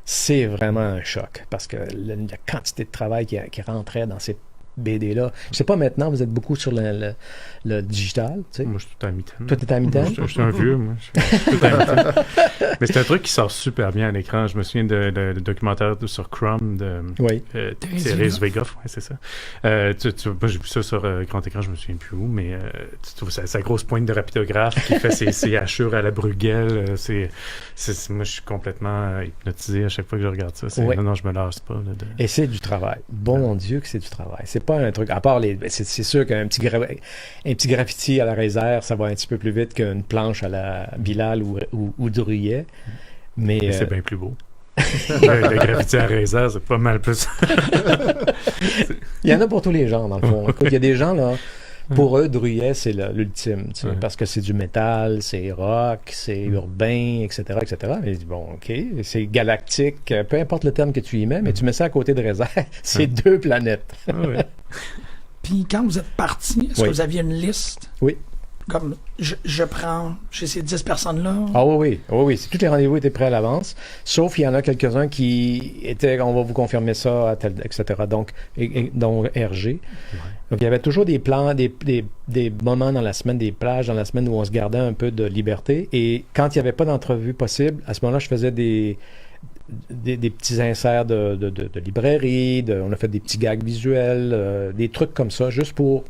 c'est vraiment un choc, parce que la quantité de travail qui rentrait dans ces BD-là. Je sais pas, maintenant, vous êtes beaucoup sur le digital, tu sais. Moi, je suis tout à mi-temps. Toi, t'es à mi-temps? Je suis un vieux, moi. Je suis tout à mi-temps. Mais c'est un truc qui sort super bien à l'écran. Je me souviens de documentaire sur Crumb de Thérèse Wegoff, c'est ça. Moi, j'ai vu ça sur grand écran, je me souviens plus où, mais tu trouves sa grosse pointe de rapidographe qui fait ses hachures à la Bruegel. Moi, je suis complètement hypnotisé à chaque fois que je regarde ça. Non, je me lasse pas. Et c'est du travail. Bon Dieu que c'est du travail. C'est pas un truc, à part c'est sûr qu'un petit graffiti à la réserve, ça va un petit peu plus vite qu'une planche à la Bilal ou Drouillet. Mais c'est bien plus beau. Le graffiti à réserve, c'est pas mal plus. Il y en a pour tous les genres, dans le fond. Écoute, il y a des gens, là, pour eux, Drouillet, c'est l'ultime, tu sais, parce que c'est du métal, c'est rock, c'est urbain, etc., etc. Mais bon, OK, c'est galactique, peu importe le terme que tu y mets, mais tu mets ça à côté de réserve, c'est deux planètes. Puis quand vous êtes parti, est-ce que vous aviez une liste? Oui. Comme, je prends chez ces 10 personnes-là? Ah oui. Tous les rendez-vous étaient prêts à l'avance, sauf qu'il y en a quelques-uns qui étaient, on va vous confirmer ça, etc. Donc RG. Donc, il y avait toujours des plans, des moments dans la semaine, des plages dans la semaine où on se gardait un peu de liberté. Et quand il n'y avait pas d'entrevue possible, à ce moment-là, je faisais des petits inserts de librairie, on a fait des petits gags visuels, des trucs comme ça, juste pour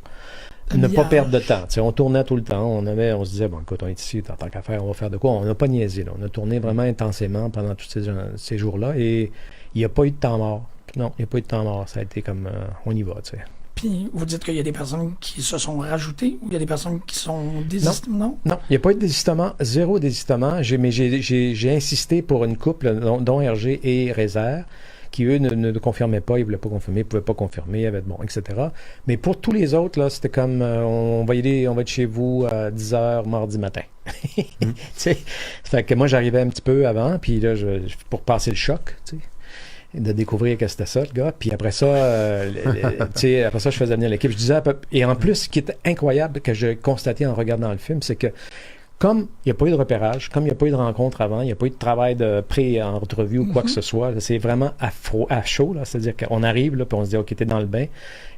ne pas perdre de temps. Tu sais, on tournait tout le temps. On se disait, bon, écoute, on est ici, tant qu'à faire, on va faire de quoi? On n'a pas niaisé, là. On a tourné vraiment intensément pendant tous ces jours-là et il n'y a pas eu de temps mort. Non, il n'y a pas eu de temps mort. Ça a été comme, on y va, tu sais. Puis, vous dites qu'il y a des personnes qui se sont rajoutées ou il y a des personnes qui sont désistées? Non, il n'y a pas eu de désistement, zéro désistement. Mais j'ai insisté pour une couple, dont RG et Réserve, qui, eux, ne confirmaient pas, ils ne voulaient pas confirmer, ils ne pouvaient pas confirmer, etc. Mais pour tous les autres, là, c'était comme, on va être chez vous à 10h mardi matin. Tu sais, fait que moi, j'arrivais un petit peu avant, puis là, pour passer le choc, tu sais, de découvrir que c'était ça, le gars. Puis après ça, après ça, je faisais venir l'équipe. Je disais, et en plus, ce qui était incroyable que j'ai constaté en regardant le film, c'est que comme il n'y a pas eu de repérage, comme il n'y a pas eu de rencontre avant, il n'y a pas eu de travail de pré-entrevue ou quoi que ce soit, c'est vraiment à chaud, là, c'est-à-dire qu'on arrive, là, puis on se dit, OK, t'es dans le bain.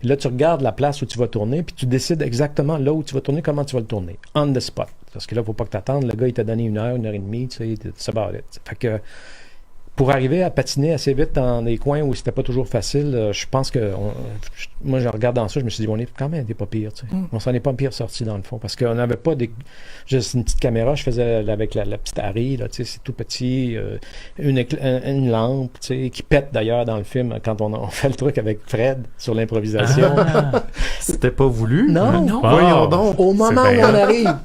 Et là, tu regardes la place où tu vas tourner, puis tu décides exactement là où tu vas tourner, comment tu vas le tourner. On the spot. Parce que là, il ne faut pas que tu attendes. Le gars, il t'a donné 1 heure, 1h30, tu sais, c'est about it. Fait que pour arriver à patiner assez vite dans des coins où c'était pas toujours facile, je pense que moi, je regarde dans ça, je me suis dit, on est quand même des pas pires, tu sais. On s'en est pas pire sorti dans le fond, parce qu'on n'avait pas juste une petite caméra, je faisais avec la petite Harry, là, tu sais, c'est tout petit, une lampe, tu sais, qui pète d'ailleurs dans le film quand on fait le truc avec Fred sur l'improvisation. C'était pas voulu? Non. Voyons donc. Au moment où on arrive.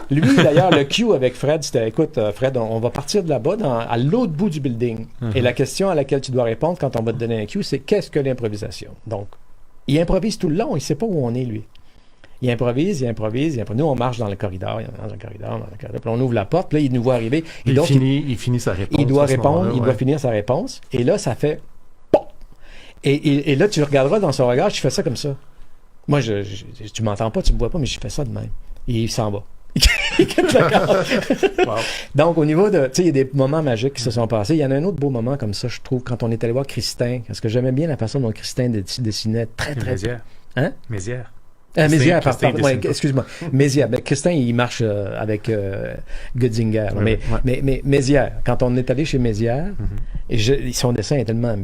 Lui, d'ailleurs, le cue avec Fred, c'était, écoute, Fred, on va partir de là-bas, à l'autre bout du building. Et la question à laquelle tu dois répondre quand on va te donner un cue, c'est qu'est-ce que l'improvisation? Donc, il improvise tout le long, il ne sait pas où on est, lui. Il improvise. Nous, on marche dans le corridor, puis on ouvre la porte, puis là, il nous voit arriver. Et donc, il finit sa réponse. Il doit répondre, il doit finir sa réponse. Et là, ça fait POM! Et là, tu regarderas dans son regard, je fais ça comme ça. Moi, tu m'entends pas, tu me vois pas, mais je fais ça de même. Et il s'en va. il quitte le corps. Donc, au niveau de... Tu sais, il y a des moments magiques qui se sont passés. Il y en a un autre beau moment comme ça, je trouve, quand on est allé voir Christin. Parce que j'aimais bien la façon dont Christin dessinait très... Mézières. Hein? Mézières. Mézières, Christin ouais, dessine excuse-moi. Mézières. Ben, Christin, il marche avec Götzinger. Mais Mézières, quand on est allé chez Mézières, et son dessin est tellement...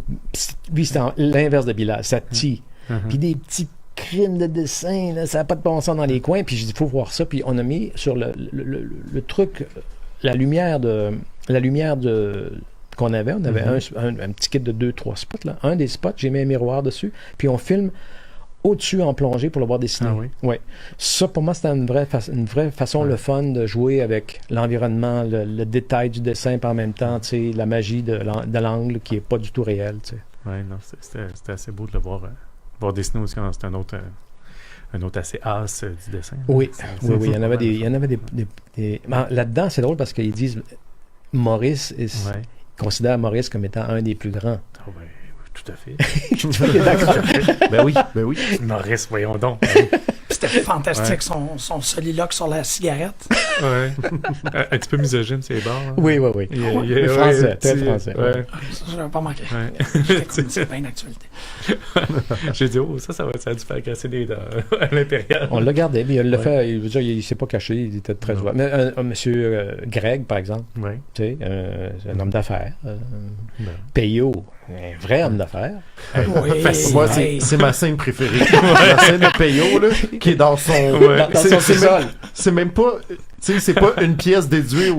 Lui, c'est l'inverse de Bilal. Ça tille. Puis des petits crimes de dessin, là, ça n'a pas de bon sens dans les coins. Puis j'ai dit, il faut voir ça. Puis on a mis sur le truc, la lumière qu'on avait. On avait un petit kit de 2-3 spots. Là. Un des spots, j'ai mis un miroir dessus. Puis on filme au-dessus en plongée pour le voir dessiner. Ah oui? Ouais. Ça, pour moi, c'était une vraie façon, le fun de jouer avec l'environnement, le détail du dessin, puis en même temps, tu sais, la magie de l'angle qui n'est pas du tout réelle. Tu sais. Oui, non, c'était assez beau de le voir dessiner aussi. C'est un autre assez as du dessin. Oui, il y en avait des là-dedans, c'est drôle parce qu'ils disent Maurice, ils considèrent Maurice comme étant un des plus grands. Oh, oui, tout à fait. D'accord. Ben oui. Maurice, voyons donc. C'était fantastique, son soliloque sur la cigarette. Ouais. Un petit peu misogyne, c'est barres. Hein? Oui. Français, très français. Ouais. Ça, je n'avais pas manqué. C'est bien d'actualité. J'ai dit, ça a dû faire casser des dents à l'Impérial. On l'a gardé, mais il l'a fait, il s'est pas caché, il était très ouvert. Mais monsieur Greg, par exemple, tu sais, un homme d'affaires. Payot, un vrai homme d'affaires. Moi, c'est ma scène préférée. La scène de Payot, là, qui est dans son... C'est même pas... Tu sais, c'est pas une pièce déduite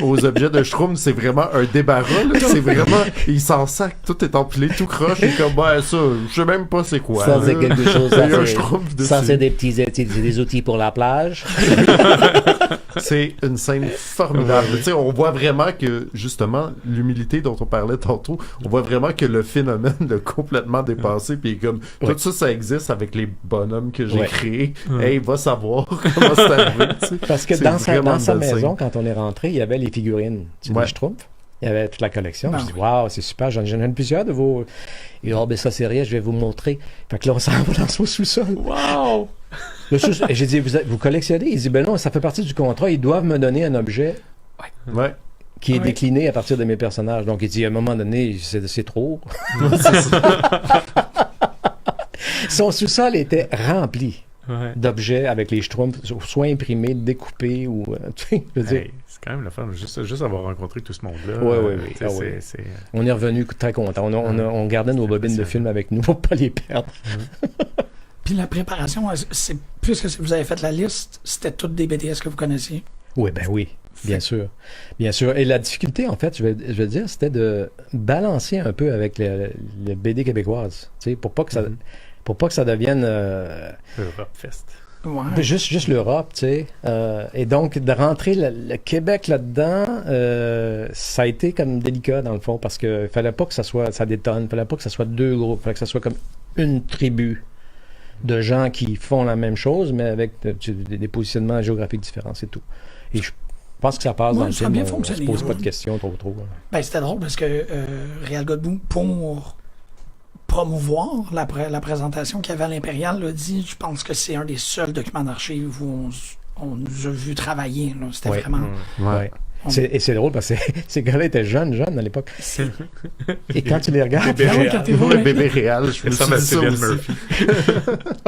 aux objets de Schtroumpf, c'est vraiment un débarras, là. C'est vraiment... Il s'en sac, tout est empilé, tout croche, et comme, ça, je sais même pas c'est quoi. Ça, c'est quelque chose... Ça, c'est des outils pour la plage. C'est une scène formidable. Tu sais, on voit vraiment que, justement, l'humilité dont on parlait tantôt, on voit vraiment que le phénomène l'a complètement dépassé, puis comme, tout ça existe avec les bonhommes que j'ai créés. Hey, va savoir comment c'est arrivé, tu sais. Parce que dans sa maison, quand on est rentré, il y avait les figurines du Schtroumpf. Il y avait toute la collection. Je dis, waouh, c'est super, j'en ai plusieurs de vos. Et ben ça, c'est rien, je vais vous montrer. Fait que là, on s'en va dans son sous-sol. Waouh! Et j'ai dit, vous collectionnez? Il dit, ben non, ça fait partie du contrat, ils doivent me donner un objet qui est décliné à partir de mes personnages. Donc, il dit, à un moment donné, c'est trop. Son sous-sol était rempli. D'objets avec les Schtroumpfs, soit imprimés, découpés ou... c'est quand même le fun, juste avoir rencontré tout ce monde-là. Oui. On est revenu très content. On gardait nos bobines de film avec nous pour ne pas les perdre. Puis la préparation, puisque vous avez fait la liste, c'était toutes des BDS que vous connaissiez? Oui, bien sûr. Bien sûr. Et la difficulté, en fait, je vais dire, c'était de balancer un peu avec le BD québécoise, pour pas que ça... Pour pas que ça devienne... Europe Fest. Ouais. Juste l'Europe, tu sais. Et donc, de rentrer le Québec là-dedans, ça a été comme délicat, dans le fond, parce qu'il fallait pas que ça détonne, fallait pas que ça soit deux groupes, fallait que ça soit comme une tribu de gens qui font la même chose, mais avec des positionnements géographiques différents, c'est tout. Et je pense que ça passe dans le film, on se pose pas de questions trop. Ben, c'était drôle, parce que Réal Godbout, pour promouvoir la présentation qu'il y avait à l'Impérial, l'a dit, je pense que c'est un des seuls documents d'archives où on nous a vu travailler. Là. C'était vraiment... Et c'est drôle parce que ces gars-là étaient jeunes à l'époque. Et quand tu les regardes... Le bébé réel, je me suis dit ça aussi.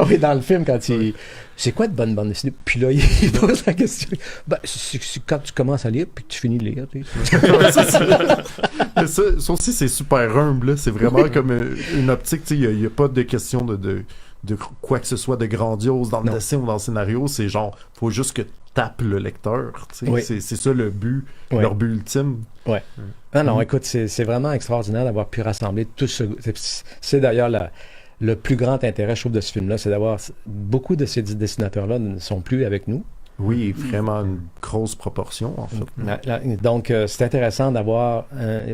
Oui, dans le film, quand il... C'est quoi de bonne bande dessinée? Puis là, il pose la question. Ben, c'est quand tu commences à lire, puis que tu finis de lire. Ça aussi, c'est super humble. Là. C'est vraiment comme une optique. Il n'y a pas de question de quoi que ce soit de grandiose dans le dessin ou dans le scénario. C'est genre, faut juste que tu tapes le lecteur. C'est ça le but, leur but ultime. Oui. Non, écoute, c'est vraiment extraordinaire d'avoir pu rassembler tout ce... C'est d'ailleurs le plus grand intérêt, je trouve, de ce film-là, c'est d'avoir... Beaucoup de ces dessinateurs-là ne sont plus avec nous. Oui, vraiment une grosse proportion, en fait. Donc, c'est intéressant d'avoir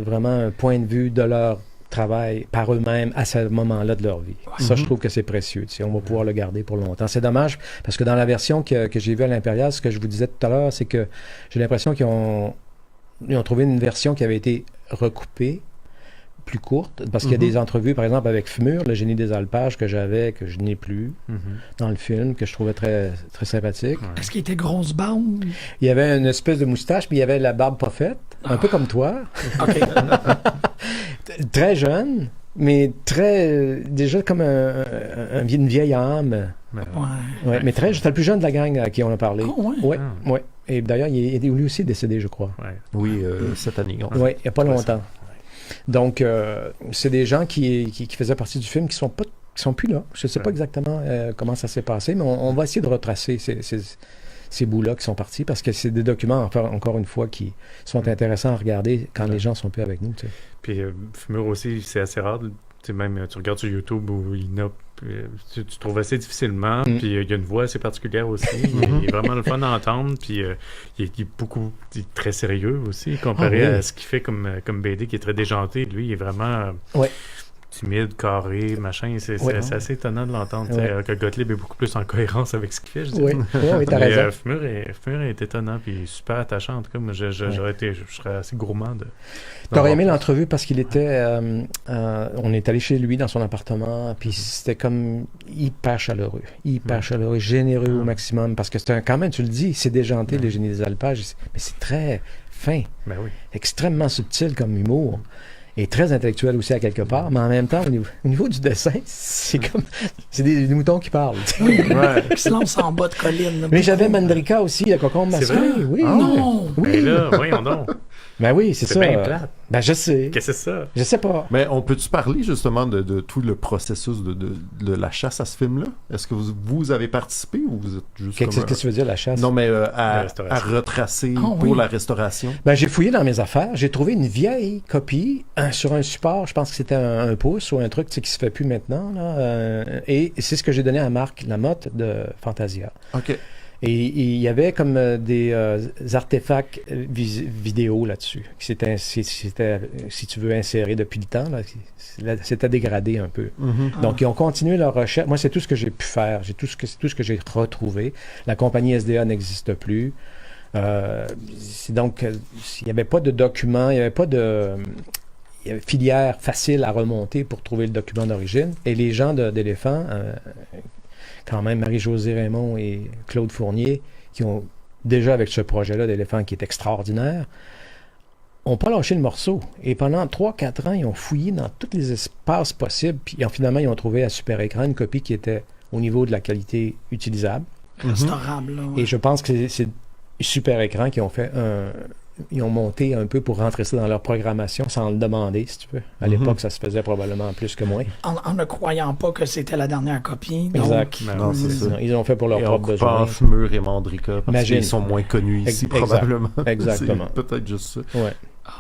vraiment un point de vue de leur travail par eux-mêmes à ce moment-là de leur vie. Ça, je trouve que c'est précieux. On va pouvoir le garder pour longtemps. C'est dommage, parce que dans la version que j'ai vue à l'Impérial, ce que je vous disais tout à l'heure, c'est que j'ai l'impression qu'ils ont trouvé une version qui avait été recoupée, plus courtes, parce qu'il y a des entrevues, par exemple, avec Fmur, le génie des alpages que j'avais, que je n'ai plus dans le film, que je trouvais très, très sympathique. Est-ce qu'il était grosse barbe? Il y avait une espèce de moustache, puis il y avait la barbe pas faite, un peu comme toi. OK. Très jeune, mais très déjà comme une vieille âme. Ouais, mais c'était le plus jeune de la gang à qui on a parlé. Oh, ouais. Ouais. Et d'ailleurs, il est lui aussi décédé, je crois. Oui, cette année. Oui, il n'y a pas longtemps. Donc, c'est des gens qui faisaient partie du film qui sont plus là. Je ne sais pas exactement comment ça s'est passé, mais on va essayer de retracer ces bouts-là qui sont partis, parce que c'est des documents, encore une fois, qui sont intéressants à regarder quand les gens sont plus avec nous. Tu sais. Puis, Fmur aussi, c'est assez rare. Même, tu regardes sur YouTube où il n'a tu trouves assez difficilement, puis il y a une voix assez particulière aussi. Il est vraiment le fun à entendre, puis il est très sérieux aussi, comparé à ce qu'il fait comme BD, qui est très déjanté. Lui, il est vraiment timide, carré, machin. C'est assez étonnant de l'entendre. Alors que Gottlieb est beaucoup plus en cohérence avec ce qu'il fait, je dirais. Oui, t'as raison. Fmur est étonnant, puis super attachant. En tout cas, moi, je serais assez gourmand de... T'aurais aimé l'entrevue parce qu'il était... on est allé chez lui dans son appartement, puis c'était comme hyper chaleureux, généreux au maximum, parce que c'est quand même, tu le dis, c'est déjanté, les génies des alpages, mais c'est très fin, extrêmement subtil comme humour. Et très intellectuel aussi à quelque part, mais en même temps, au niveau du dessin, c'est des moutons qui parlent. Qui se lancent en bas de colline. Mais j'avais Mandrika aussi, le cocombe masqué. Oui. Non! Oui. Mais là, voyons donc. Ben oui, c'est ça. C'est bien plate. Ben je sais. Qu'est-ce que c'est ça? Je sais pas. Mais on peut-tu parler justement de tout le processus de la chasse à ce film-là? Est-ce que vous avez participé ou vous êtes juste Qu'est-ce que tu veux dire, la chasse? Non, mais à retracer pour la restauration. Ben j'ai fouillé dans mes affaires. J'ai trouvé une vieille copie sur un support. Je pense que c'était un pouce ou un truc qui se fait plus maintenant. Là, et c'est ce que j'ai donné à Marc Lamotte de Fantasia. OK. Et il y avait comme des artefacts vidéo là-dessus. C'était, si tu veux, inséré depuis le temps. C'était dégradé un peu. Donc, ils ont continué leur recherche. Moi, c'est tout ce que j'ai pu faire. Tout ce que j'ai retrouvé. La compagnie SDA n'existe plus. Donc, il n'y avait pas de document, il n'y avait pas de... Il y avait filière facile à remonter pour trouver le document d'origine. Et les gens d'Éléphant... quand même Marie-Josée Raymond et Claude Fournier, qui ont déjà avec ce projet-là d'Éléphant qui est extraordinaire, n'ont pas lâché le morceau. Et pendant 3-4 ans, ils ont fouillé dans tous les espaces possibles, puis finalement, ils ont trouvé à Super Écran une copie qui était au niveau de la qualité utilisable. Restaurable. Là, Et je pense que c'est Super Écran qui ont fait ils ont monté un peu pour rentrer ça dans leur programmation sans le demander, si tu veux. À l'époque, ça se faisait probablement plus que moins. En ne croyant pas que c'était la dernière copie. Exact. Donc, non, c'est ça. Ils ont fait pour leur propre besoin. Fmur et Mandrika, parce qu'ils sont moins connus ici, probablement. Exactement. C'est peut-être juste ça. Ouais.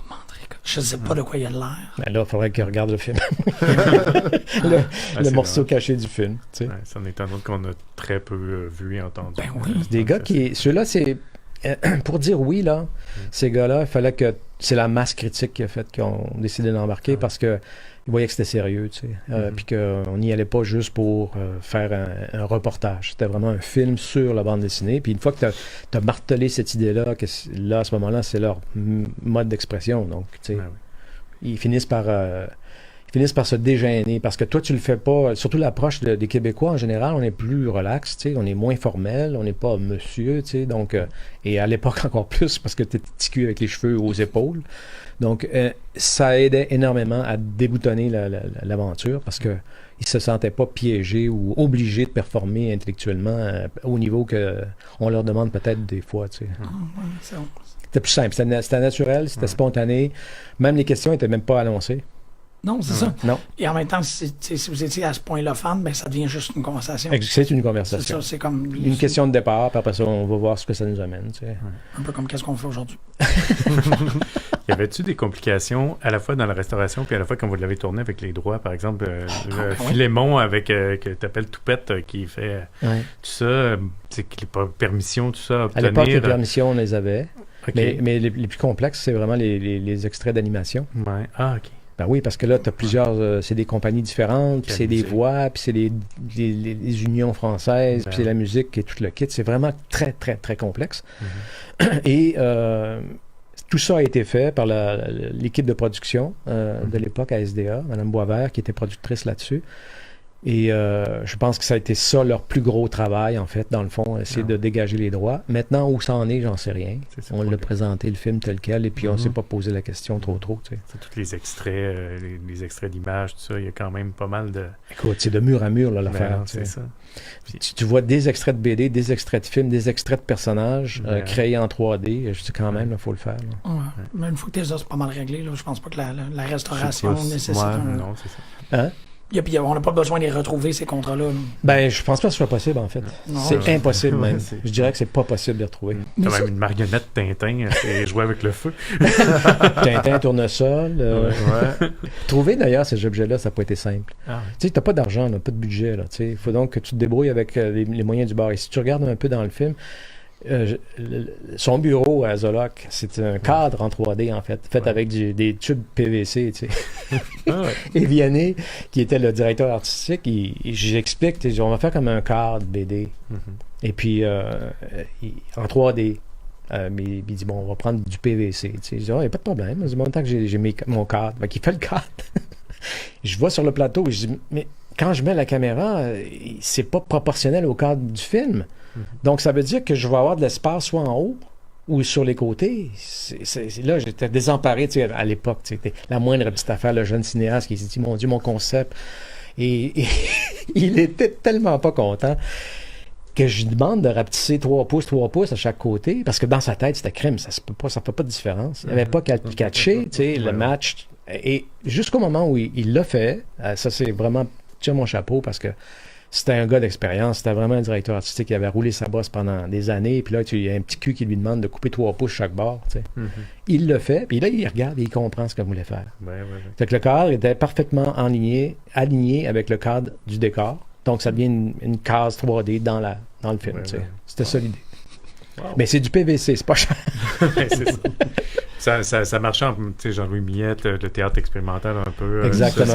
Mandrika. Je ne sais pas de quoi il a l'air. Ben là, il faudrait qu'ils regardent le film. le morceau caché du film. Tu sais. C'en est un autre qu'on a très peu vu et entendu. Ben oui. Des gars qui... Ceux-là, c'est... pour dire oui, là, ces gars-là, il fallait que... C'est la masse critique qui a fait qu'ils ont décidé d'embarquer parce que ils voyaient que c'était sérieux, tu sais. Puis qu'on n'y allait pas juste pour faire un reportage. C'était vraiment un film sur la bande dessinée. Puis une fois que tu as martelé cette idée-là, que là, à ce moment-là, c'est leur mode d'expression. Donc, tu sais, ils finissent par se dégêner parce que toi, tu le fais pas. Surtout l'approche des Québécois, en général, on est plus relax, tu sais, on est moins formel, on n'est pas monsieur, tu sais. Donc, et à l'époque encore plus parce que tu es petit cul avec les cheveux aux épaules. Donc, ça aidait énormément à déboutonner l'aventure parce que ils se sentaient pas piégés ou obligés de performer intellectuellement au niveau que on leur demande peut-être des fois, tu sais. C'était plus simple, c'était naturel, c'était spontané. Même les questions étaient même pas annoncées. Non, c'est ça. Non. Et en même temps, si vous étiez à ce point-là fan, ben, ça devient juste une conversation. C'est une conversation. C'est ça, c'est comme... Une question de départ, puis après ça, on va voir ce que ça nous amène. Tu sais. Un peu comme qu'est-ce qu'on fait aujourd'hui. Y avait-tu des complications à la fois dans la restauration puis à la fois quand vous l'avez tourné avec les droits, par exemple, Philémon avec que tu appelles Toupette qui fait tout ça, c'est les permissions, tout ça à obtenir. À l'époque, les permissions, on les avait. Okay. Mais les plus complexes, c'est vraiment les extraits d'animation. Ouais. Ah, OK. Ben oui, parce que là, tu as plusieurs... c'est des compagnies différentes, puis c'est des voix, puis c'est les unions françaises, puis c'est la musique et tout le kit. C'est vraiment très, très, très complexe. Et tout ça a été fait par l'équipe de production de l'époque à SDA, Mme Boisvert, qui était productrice là-dessus. Et je pense que ça a été ça leur plus gros travail, en fait, dans le fond, essayer de dégager les droits. Maintenant, où ça en est, j'en sais rien. On l'a présenté, le film tel quel, et puis on ne s'est pas posé la question trop. Tu sais. C'est tous les extraits, les extraits d'images, tout ça, il y a quand même pas mal de... Écoute, c'est de mur à mur, là, l'affaire. C'est ça. Tu vois des extraits de BD, des extraits de films, des extraits de personnages créés en 3D. Je dis quand même, il faut le faire. Ouais. Mais une fois que tes os, c'est pas mal réglé, là, je pense pas que la restauration nécessite Non, c'est ça. Hein? On n'a pas besoin de les retrouver, ces contrats-là. Ben, je pense pas que ce soit possible, en fait. Non, c'est impossible, même. Je dirais que c'est pas possible de les retrouver. Quand même une marionnette Tintin, c'est jouer avec le feu. Tintin, tournesol. Trouver, d'ailleurs, ces objets-là, ça n'a pas été simple. Tu sais, t'as pas d'argent, pas de budget. Il faut donc que tu te débrouilles avec les moyens du bord. Et si tu regardes un peu dans le film, son bureau à Zoloc, c'est un cadre en 3D, en fait avec des tubes PVC, tu sais. Et Vianney, qui était le directeur artistique, j'explique, on va faire comme un cadre BD. Et puis, en 3D. Mais il dit, bon, on va prendre du PVC. Tu sais. Je dis, il n'y a pas de problème. Du moment que j'ai mon cadre. Ben, il fait le cadre. Je vois sur le plateau, je dis, mais quand je mets la caméra, c'est pas proportionnel au cadre du film. Donc, ça veut dire que je vais avoir de l'espace soit en haut ou sur les côtés. Là, j'étais désemparé, tu sais, à l'époque. C'était la moindre petite affaire, le jeune cinéaste qui s'est dit, mon Dieu, mon concept. Et il était tellement pas content que je lui demande de rapetisser 3 pouces à chaque côté, parce que dans sa tête, c'était crème, ça fait pas de différence. Il n'avait pas catché, tu sais, le match. Et jusqu'au moment où il l'a fait, ça, c'est vraiment, tiens mon chapeau, parce que c'était un gars d'expérience, c'était vraiment un directeur artistique qui avait roulé sa bosse pendant des années, et puis là, il y a un petit cul qui lui demande de couper 3 pouces chaque bord, tu sais. Il le fait, puis là, il regarde et il comprend ce qu'il voulait faire. Fait que le cadre était parfaitement aligné avec le cadre du décor, donc ça devient une case 3D dans le film, tu sais. C'était ça l'idée. Wow. Mais c'est du PVC, c'est pas cher. C'est ça. Ça marchait, tu sais, Jean-Louis Millette, le théâtre expérimental un peu. Exactement.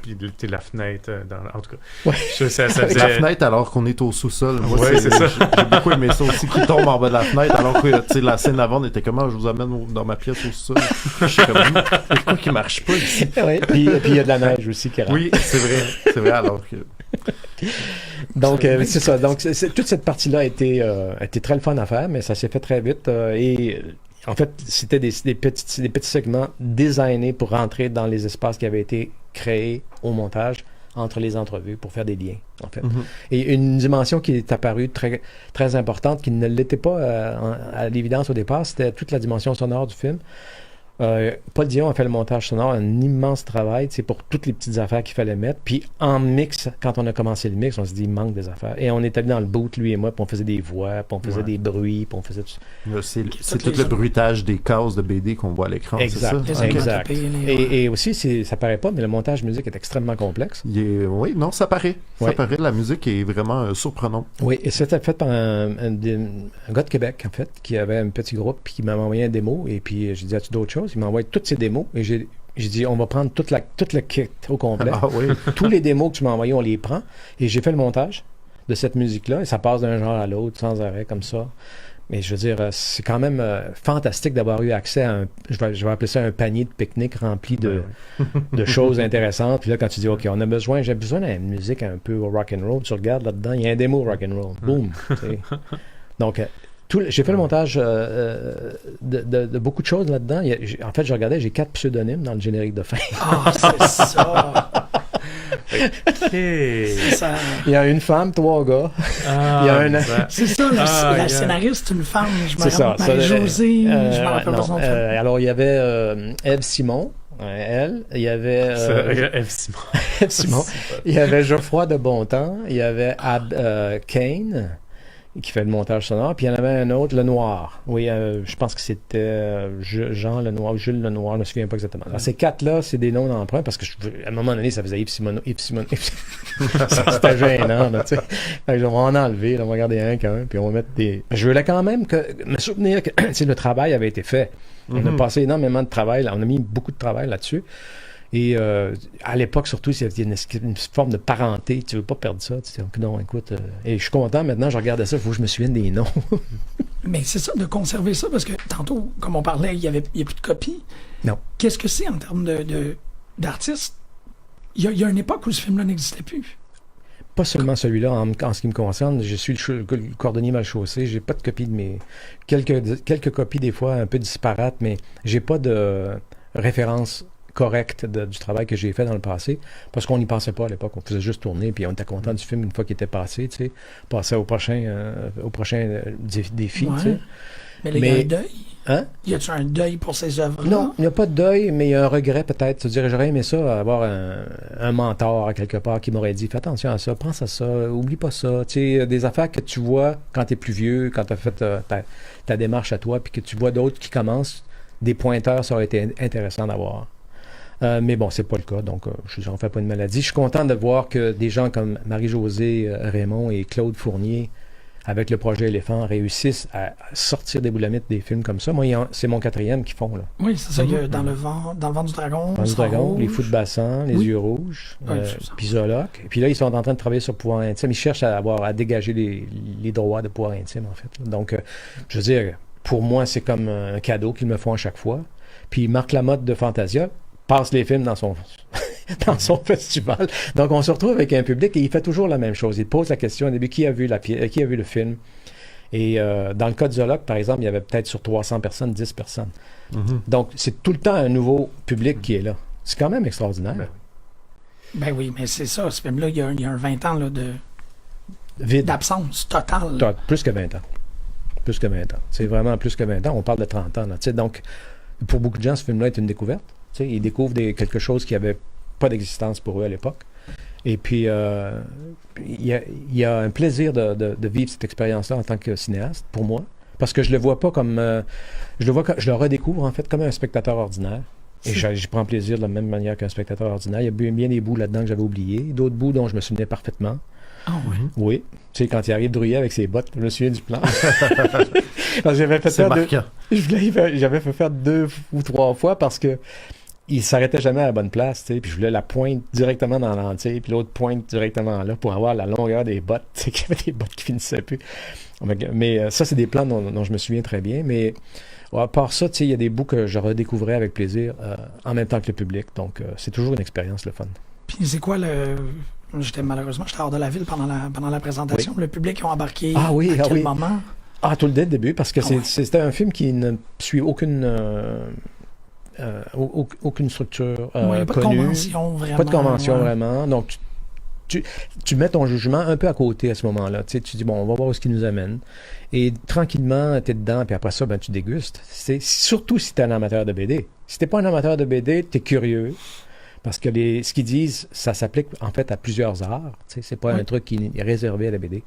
Puis la fenêtre, en tout cas. Ouais. La fenêtre alors qu'on est au sous-sol. Oui, c'est ça. J'ai beaucoup aimé ça aussi, qui tombe en bas de la fenêtre, alors que la scène avant, on était comment, je vous amène dans ma pièce au sous-sol. Je suis comme, pourquoi qu'il marche pas ici? Oui, puis il y a de la neige aussi qui rentre. Oui, c'est vrai, alors que... Donc, c'est ça. Donc, toute cette partie-là a été très le fun à faire, mais ça s'est fait très vite. Et en fait, c'était des petits segments designés pour rentrer dans les espaces qui avaient été créés au montage entre les entrevues pour faire des liens, en fait. Et une dimension qui est apparue très, très importante, qui ne l'était pas à l'évidence au départ, c'était toute la dimension sonore du film. Paul Dion a fait le montage sonore, un immense travail, c'est pour toutes les petites affaires qu'il fallait mettre. Puis en mix, quand on a commencé le mix, on s'est dit, il manque des affaires. Et on est allé dans le boot, lui et moi, puis on faisait des voix, puis on faisait des bruits, puis on faisait tout. C'est tout le bruitage des cases de BD qu'on voit à l'écran, exact, c'est ça? Exact. Et aussi, ça paraît pas, mais le montage musique est extrêmement complexe. Oui, non, ça paraît. Ça paraît, la musique est vraiment surprenante. Oui, et c'était fait par un gars de Québec, en fait, qui avait un petit groupe, puis qui m'a envoyé un démo, et puis j'ai dit, as-tu d'autres choses? Il m'a envoyé toutes ces démos, et j'ai dit, on va prendre toute le kit au complet. Ah, oui. Tous les démos que tu m'as envoyés, on les prend, et j'ai fait le montage de cette musique-là, et ça passe d'un genre à l'autre, sans arrêt, comme ça. Mais je veux dire, c'est quand même fantastique d'avoir eu accès à je vais appeler ça un panier de pique-nique rempli de choses intéressantes. Puis là, quand tu dis, OK, j'ai besoin d'une musique un peu rock'n'roll, tu regardes là-dedans, il y a un démo rock'n'roll. Boum! Donc, j'ai fait le montage de beaucoup de choses là-dedans. En fait, je regardais, j'ai 4 pseudonymes dans le générique de fin. Ah, c'est ça! Ça... Il y a une femme, 3 gars. Il y a c'est ça, la scénariste, une femme. Je me rappelle Marie-Josée. Je me rappelle pas son nom. Alors, il y avait Ève Simon. Elle, il y avait Ève Simon. Ève Simon. Il y avait Geoffroy de Bontemps. Il y avait Kane, qui fait le montage sonore, puis il y en avait un autre, Le Noir. Oui, je pense que c'était Jean Le Noir, Jules Le Noir, je me souviens pas exactement. Alors, ces 4-là, c'est des noms d'emprunt, parce que à un moment donné, ça faisait Yves Simon. C'était gênant, là, tu sais. Fait que on va en enlever, là, on va garder un quand même, puis on va mettre des... Je voulais quand même me souvenir que le travail avait été fait. On a passé énormément de travail, on a mis beaucoup de travail là-dessus. Et à l'époque, surtout, il y a une forme de parenté. Tu veux pas perdre ça. Tu dis, non, écoute. Et je suis content maintenant, je regardais ça, il faut que je me souvienne des noms. Mais c'est ça, de conserver ça, parce que tantôt, comme on parlait, il n'y a plus de copies. Non. Qu'est-ce que c'est en termes d'artistes? Il y a une époque où ce film-là n'existait plus. Pas seulement celui-là, en ce qui me concerne, je suis le cordonnier mal chaussé, j'ai pas de copie de mes... Quelques copies des fois un peu disparates, mais j'ai pas de référence correcte du travail que j'ai fait dans le passé, parce qu'on n'y pensait pas à l'époque, on faisait juste tourner, puis on était content du film une fois qu'il était passé, tu sais, passer au prochain défi, Ouais. tu sais. Mais là, il y a un deuil. Hein? Y a-tu un deuil pour ces œuvres-là? Non, il n'y a pas de deuil, mais il y a un regret peut-être. C'est-à-dire, j'aurais aimé ça, avoir un mentor à quelque part qui m'aurait dit, fais attention à ça, pense à ça, oublie pas ça. Tu sais, des affaires que tu vois quand tu es plus vieux, quand tu as fait ta démarche à toi, puis que tu vois d'autres qui commencent, des pointeurs, ça aurait été intéressant d'avoir. Mais bon, c'est pas le cas, donc j'en fais pas une maladie. Je suis content de voir que des gens comme Marie-Josée Raymond et Claude Fournier, avec le projet Éléphant, réussissent à sortir des boulamites des films comme ça. Moi, c'est mon 4e qu'ils font, là. Oui, c'est ça. Il y a dans le vent du dragon, Dans le dragon, les fous de bassin, les yeux rouges, puis Zoloc. Et puis là, ils sont en train de travailler sur Pouvoir intime. Ils cherchent à dégager les droits de Pouvoir intime, en fait. Donc, je veux dire, pour moi, c'est comme un cadeau qu'ils me font à chaque fois. Puis Marc Lamotte de Fantasia passe les films dans son festival. Donc, on se retrouve avec un public et il fait toujours la même chose. Il pose la question au début, qui a vu le film? Et dans le cas de Zoloc, par exemple, il y avait peut-être sur 300 personnes, 10 personnes. Mm-hmm. Donc, c'est tout le temps un nouveau public qui est là. C'est quand même extraordinaire. Ben oui, mais c'est ça. Ce film-là, il y a un 20 ans là, Vide. D'absence totale. Plus que 20 ans. Plus que 20 ans. C'est vraiment plus que 20 ans. On parle de 30 ans. Là. Donc, pour beaucoup de gens, ce film-là est une découverte. Ils découvrent quelque chose qui n'avait pas d'existence pour eux à l'époque. Et puis, il y a un plaisir de vivre cette expérience-là en tant que cinéaste, pour moi, parce que je le vois pas comme... je le redécouvre, en fait, comme un spectateur ordinaire. Et je prends plaisir de la même manière qu'un spectateur ordinaire. Il y a bien des bouts là-dedans que j'avais oubliés, d'autres bouts dont je me souvenais parfaitement. Ah oui? Oui. Tu sais, quand il arrive Drouillet avec ses bottes, je me souviens du plan. Parce que j'avais fait faire 2 ou 3 fois parce que il s'arrêtait jamais à la bonne place, tu sais, puis je voulais la pointe directement dans la lentille, puis l'autre pointe directement là pour avoir la longueur des bottes, tu sais, qu'il y avait des bottes qui finissaient plus. Mais ça, c'est des plans dont je me souviens très bien, mais à part ça, tu sais, il y a des bouts que je redécouvrais avec plaisir en même temps que le public, donc c'est toujours une expérience, le fun. Puis c'est quoi j'étais hors de la ville pendant la présentation, le public qui ont embarqué à quel moment? Ah, tout le début, parce que c'était un film qui ne suit aucune structure pas de connue. Convention, vraiment, pas de convention, vraiment. Donc, tu mets ton jugement un peu à côté à ce moment-là. Tu sais, tu dis, bon, on va voir où ce qui nous amène. Et tranquillement, tu es dedans, puis après ça, tu dégustes. Surtout si tu es un amateur de BD. Si tu n'es pas un amateur de BD, tu es curieux. Parce que ce qu'ils disent, ça s'applique en fait à plusieurs arts. Tu sais, c'est pas un truc qui est réservé à la BD.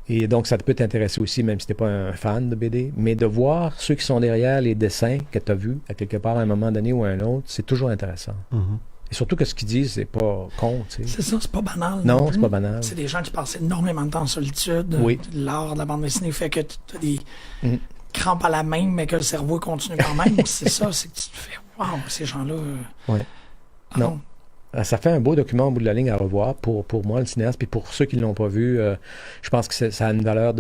Et donc, ça peut t'intéresser aussi, même si t'es pas un fan de BD. Mais de voir ceux qui sont derrière les dessins que tu as vus, à quelque part, à un moment donné ou à un autre, c'est toujours intéressant. Mm-hmm. Et surtout que ce qu'ils disent, c'est pas con, tu sais. C'est ça, c'est pas banal. Non, c'est pas banal. C'est des gens qui passent énormément de temps en solitude. Oui. L'art de la bande dessinée fait que tu as des crampes à la main, mais que le cerveau continue quand même. C'est ça, c'est que tu te fais, wow, ces gens-là... Oui. Non. Ça fait un beau document au bout de la ligne à revoir pour moi, le cinéaste, puis pour ceux qui ne l'ont pas vu, je pense que ça a une valeur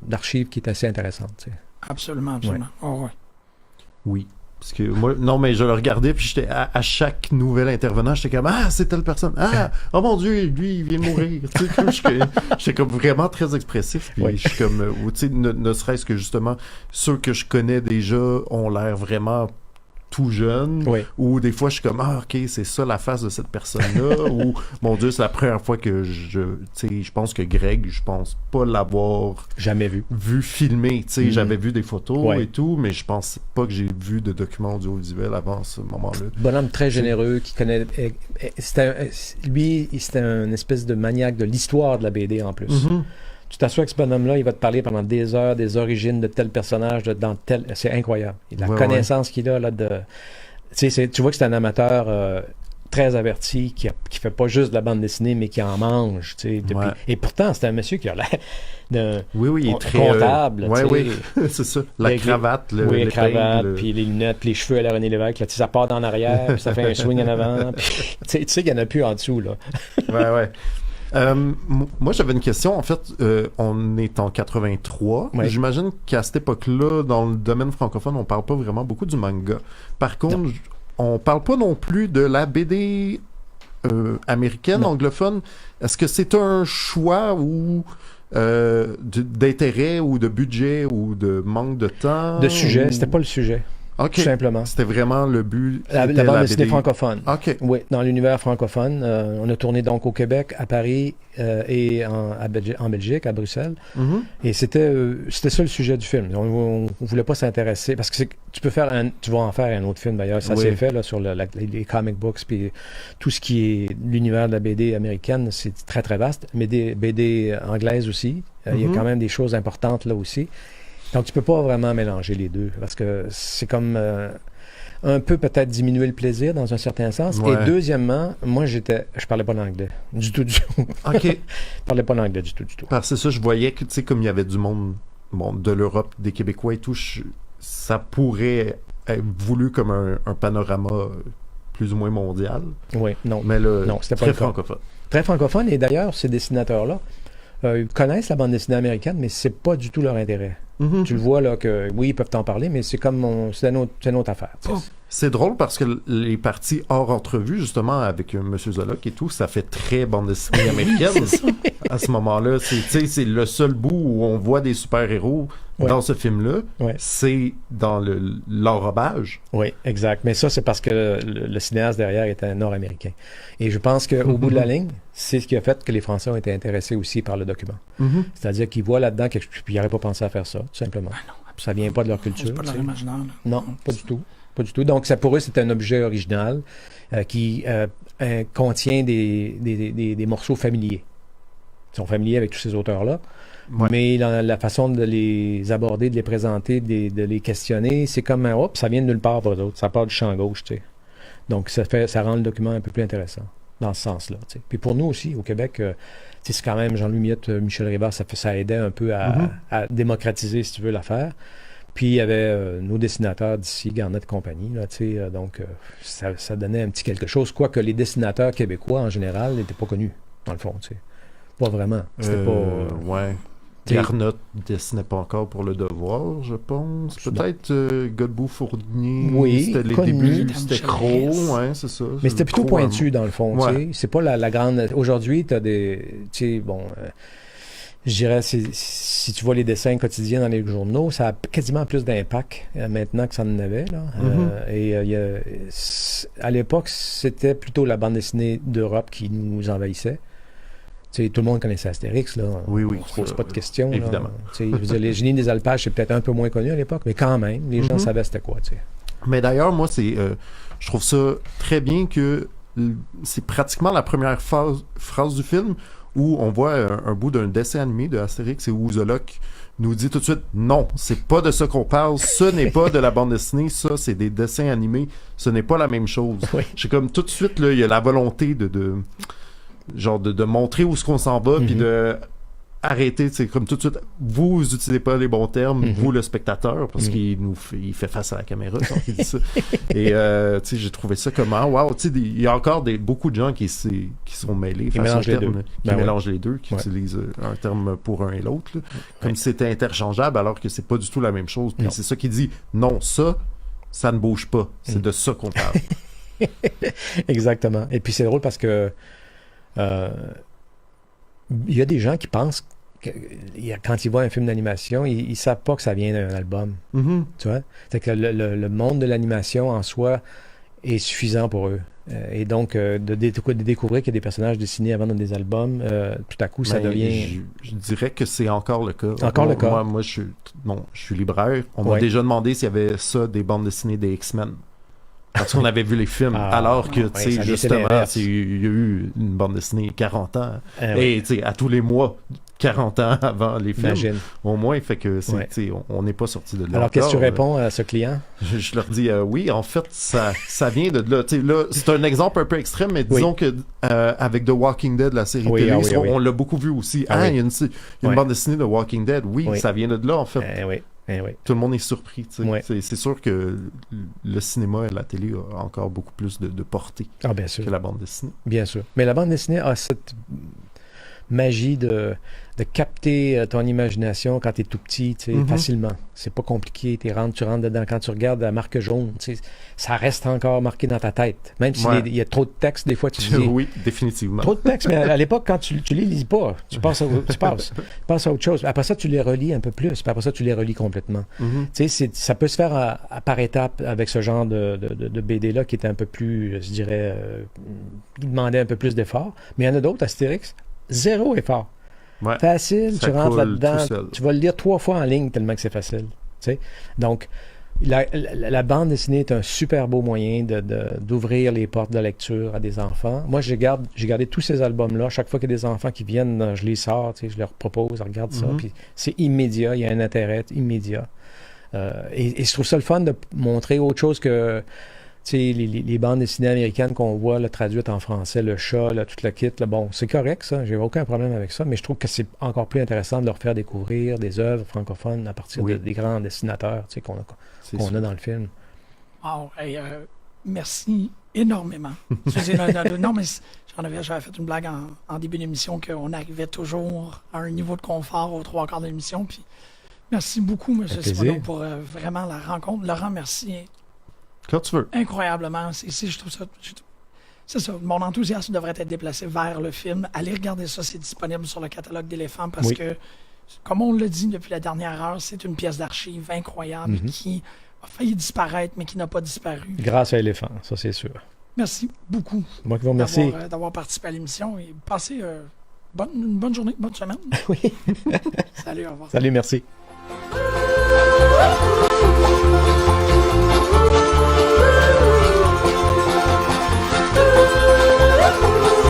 d'archive qui est assez intéressante. Tu sais. Absolument. Ouais. Oh, ouais. Oui. Parce que moi, non, mais je le regardais, puis j'étais à chaque nouvel intervenant, j'étais comme, c'est telle personne. Oh mon Dieu, lui, il vient de mourir. J'étais comme vraiment très expressif. Puis je suis comme, tu sais, ne serait-ce que justement, ceux que je connais déjà ont l'air vraiment tout jeune, ou des fois je suis comme ok, c'est ça la face de cette personne-là, ou mon Dieu, c'est la première fois que je pense que Greg, je pense pas l'avoir jamais vu filmer, tu sais, j'avais vu des photos et tout, mais je pense pas que j'ai vu de documents audiovisuels avant ce moment-là. Bonhomme très généreux qui connaît, c'était un espèce de maniaque de l'histoire de la BD en plus. Mm-hmm. Tu t'assois avec ce bonhomme-là, il va te parler pendant des heures des origines de tel personnage, c'est incroyable. La connaissance qu'il a là tu vois que c'est un amateur très averti qui fait pas juste de la bande dessinée, mais qui en mange. Et pourtant, c'est un monsieur qui a l'air d'un il est très comptable. C'est ça. La cravate, la cravate, puis les lunettes, puis les cheveux à la René Lévesque. Là, ça part en arrière, puis ça fait un swing en avant. Tu sais qu'il n'y en a plus en dessous. Là. Moi, j'avais une question. En fait, on est en 83. Ouais. J'imagine qu'à cette époque-là, dans le domaine francophone, on parle pas vraiment beaucoup du manga. Par contre, on parle pas non plus de la BD américaine, anglophone. Est-ce que c'est un choix ou d'intérêt ou de budget ou de manque de temps? De sujet, ou... c'était pas le sujet. OK. Tout simplement. C'était vraiment le but. La bande dessinée francophone. OK. Oui, dans l'univers francophone. On a tourné donc au Québec, à Paris et en Belgique, à Bruxelles. Mm-hmm. Et c'était ça le sujet du film. On voulait pas s'intéresser parce que tu vas en faire un autre film d'ailleurs. Ça s'est fait là, sur les comic books puis tout ce qui est l'univers de la BD américaine, c'est très très vaste. Mais des BD anglaises aussi. Il y a quand même des choses importantes là aussi. Donc, tu peux pas vraiment mélanger les deux parce que c'est comme un peu peut-être diminuer le plaisir dans un certain sens. Ouais. Et deuxièmement, moi, je parlais pas l'anglais. Du tout. OK. Je parlais pas l'anglais du tout. Parce que c'est ça, je voyais que, tu sais, comme il y avait du monde de l'Europe, des Québécois et tout, ça pourrait être voulu comme un panorama plus ou moins mondial. Oui, non. Mais là, non, c'était pas très le cas. francophone. Très francophone. Et d'ailleurs, ces dessinateurs-là, ils connaissent la bande dessinée américaine, mais c'est pas du tout leur intérêt. Mm-hmm. Tu le vois, là, que oui, ils peuvent t'en parler, mais c'est comme c'est une autre affaire. C'est drôle parce que les parties hors entrevue, justement, avec M. Zolok et tout, ça fait très bande dessinée américaine. À ce moment-là, c'est le seul bout où on voit des super-héros dans ce film-là. Ouais. C'est dans l'enrobage. Oui, exact. Mais ça, c'est parce que le cinéaste derrière est un Nord-Américain. Et je pense qu'au bout de la ligne, c'est ce qui a fait que les Français ont été intéressés aussi par le document. Mm-hmm. C'est-à-dire qu'ils voient là-dedans quelque chose, puis ils n'auraient pas pensé à faire ça, tout simplement. Ah non, ça vient pas de leur culture. c'est pas de leur imaginaire. Là. Non, pas du tout. Pas du tout. Donc, ça, pour eux, c'est un objet original qui contient des morceaux familiers. Ils sont familiers avec tous ces auteurs-là. Ouais. Mais la façon de les aborder, de les présenter, de les questionner, c'est comme un hop, ça vient de nulle part pour eux autres. Ça part du champ gauche, tu sais. Donc, ça rend le document un peu plus intéressant dans ce sens-là. Tu sais. Puis pour nous aussi, au Québec, c'est quand même Jean-Louis Miette, Michel Rivard, ça aidait un peu à démocratiser, si tu veux, l'affaire. Puis il y avait nos dessinateurs d'ici, Garnett et compagnie, là, tu sais, donc ça donnait un petit quelque chose, quoique les dessinateurs québécois, en général, n'étaient pas connus, dans le fond, tu sais. Pas vraiment. C'était pas... Ouais. Garnett dessinait pas encore pour Le Devoir, je pense. Peut-être Godbout-Fournier. Oui, c'était les connu. débuts. C'était Crow, ouais, c'est ça. Mais c'était plutôt pointu, dans le fond, tu sais. C'est pas la grande... Aujourd'hui, t'as des... Tu sais, bon... je dirais, si tu vois les dessins quotidiens dans les journaux, ça a quasiment plus d'impact maintenant que ça en avait. Là. À l'époque, c'était plutôt la bande dessinée d'Europe qui nous envahissait. T'sais, tout le monde connaissait Astérix. Là. Oui. On se pose pas de questions. Évidemment. Je veux dire, les génies des alpages, c'est peut-être un peu moins connu à l'époque, mais quand même, les gens savaient c'était quoi. T'sais. Mais d'ailleurs, moi, je trouve ça très bien que c'est pratiquement la première phrase du film où on voit un bout d'un dessin animé de Astérix et où Zolok nous dit tout de suite non, c'est pas de ça qu'on parle, ce n'est pas de la bande dessinée, ça c'est des dessins animés, ce n'est pas la même chose. Oui. J'ai comme tout de suite là, il y a la volonté de montrer où est-ce qu'on s'en va, puis de arrêter, c'est comme tout de suite, vous utilisez pas les bons termes, vous le spectateur, parce qu'il fait face à la caméra quand il dit ça. Et tu sais, j'ai trouvé ça comme wow, tu sais, il y a encore beaucoup de gens qui sont mêlés, qui mélangent les deux, mélangent les deux, qui utilisent un terme pour un et l'autre, là, comme si c'était interchangeable, alors que c'est pas du tout la même chose. Puis c'est ça qui dit non, ça ne bouge pas, c'est de ça qu'on parle. Exactement. Et puis c'est drôle parce que il y a des gens qui pensent que quand ils voient un film d'animation, ils savent pas que ça vient d'un album. Tu vois? C'est que le monde de l'animation en soi est suffisant pour eux. Et donc, de découvrir qu'il y a des personnages dessinés avant dans des albums, tout à coup, ça devient... Je dirais que c'est encore le cas. Le cas? Moi, je suis libraire. On m'a déjà demandé s'il y avait ça, des bandes dessinées des X-Men. Parce qu'on avait vu les films, alors que, tu sais, justement, il y a eu une bande dessinée 40 ans. Et, tu sais, à tous les mois, 40 ans avant les films. Imagine. Au moins, fait que, on n'est pas sorti de là. Alors, qu'est-ce que tu réponds à ce client? Je leur dis, oui, en fait, ça vient de là. Tu sais, là, c'est un exemple un peu extrême, mais disons que avec The Walking Dead, la série télé, on l'a beaucoup vu aussi. Il y a une bande dessinée de Walking Dead. Oui, ça vient de là, en fait. Tout le monde est surpris. C'est sûr que le cinéma et la télé a encore beaucoup plus de portée bien sûr. que la bande dessinée. Bien sûr. Mais la bande dessinée a magie de capter ton imagination quand tu es tout petit, tu sais, facilement. C'est pas compliqué. Tu rentres dedans. Quand tu regardes la marque jaune, tu sais, ça reste encore marqué dans ta tête. Même s'il y a trop de texte, des fois, tu te dis... Oui, définitivement. Trop de texte, mais à l'époque, quand tu les lis pas, tu passes à autre chose. Après ça, tu les relis un peu plus, puis après ça, tu les relis complètement. Tu sais, ça peut se faire par étapes avec ce genre de BD-là qui était un peu plus, je dirais, qui demandait un peu plus d'effort. Mais il y en a d'autres, Astérix, 0 effort. Ouais. Facile, Ça tu rentres coule tout là-dedans, seul. tu vas le lire 3 fois en ligne tellement que c'est facile. Tu sais? Donc, la bande dessinée est un super beau moyen d'ouvrir les portes de lecture à des enfants. Moi, j'ai gardé tous ces albums-là. Chaque fois qu'il y a des enfants qui viennent, je les sors, tu sais, je leur propose, je regarde ça. Puis c'est immédiat, il y a un intérêt immédiat. Et je trouve ça le fun de montrer autre chose que... Tu sais, les bandes dessinées américaines qu'on voit là, traduites en français, le chat, là, tout le kit, là, bon, c'est correct, ça, j'ai aucun problème avec ça, mais je trouve que c'est encore plus intéressant de leur faire découvrir des œuvres francophones à partir des grands dessinateurs, tu sais, qu'on a dans le film. Wow, hey, merci énormément. Non, mais j'avais fait une blague en début d'émission qu'on arrivait toujours à un niveau de confort aux 3 quarts de l'émission, puis merci beaucoup, M. Simoneau, pour vraiment la rencontre. Laurent, merci. Quand tu veux. Incroyablement. Je trouve ça... C'est ça. Mon enthousiasme devrait être déplacé vers le film. Allez regarder ça. C'est disponible sur le catalogue d'Éléphant parce que, comme on l'a dit depuis la dernière heure, c'est une pièce d'archive incroyable qui a failli disparaître, mais qui n'a pas disparu. Grâce à Éléphant, ça c'est sûr. Merci beaucoup. Moi qui vous remercie. D'avoir participé à l'émission et passez une bonne journée, bonne semaine. Oui. Salut, au revoir. Salut, merci.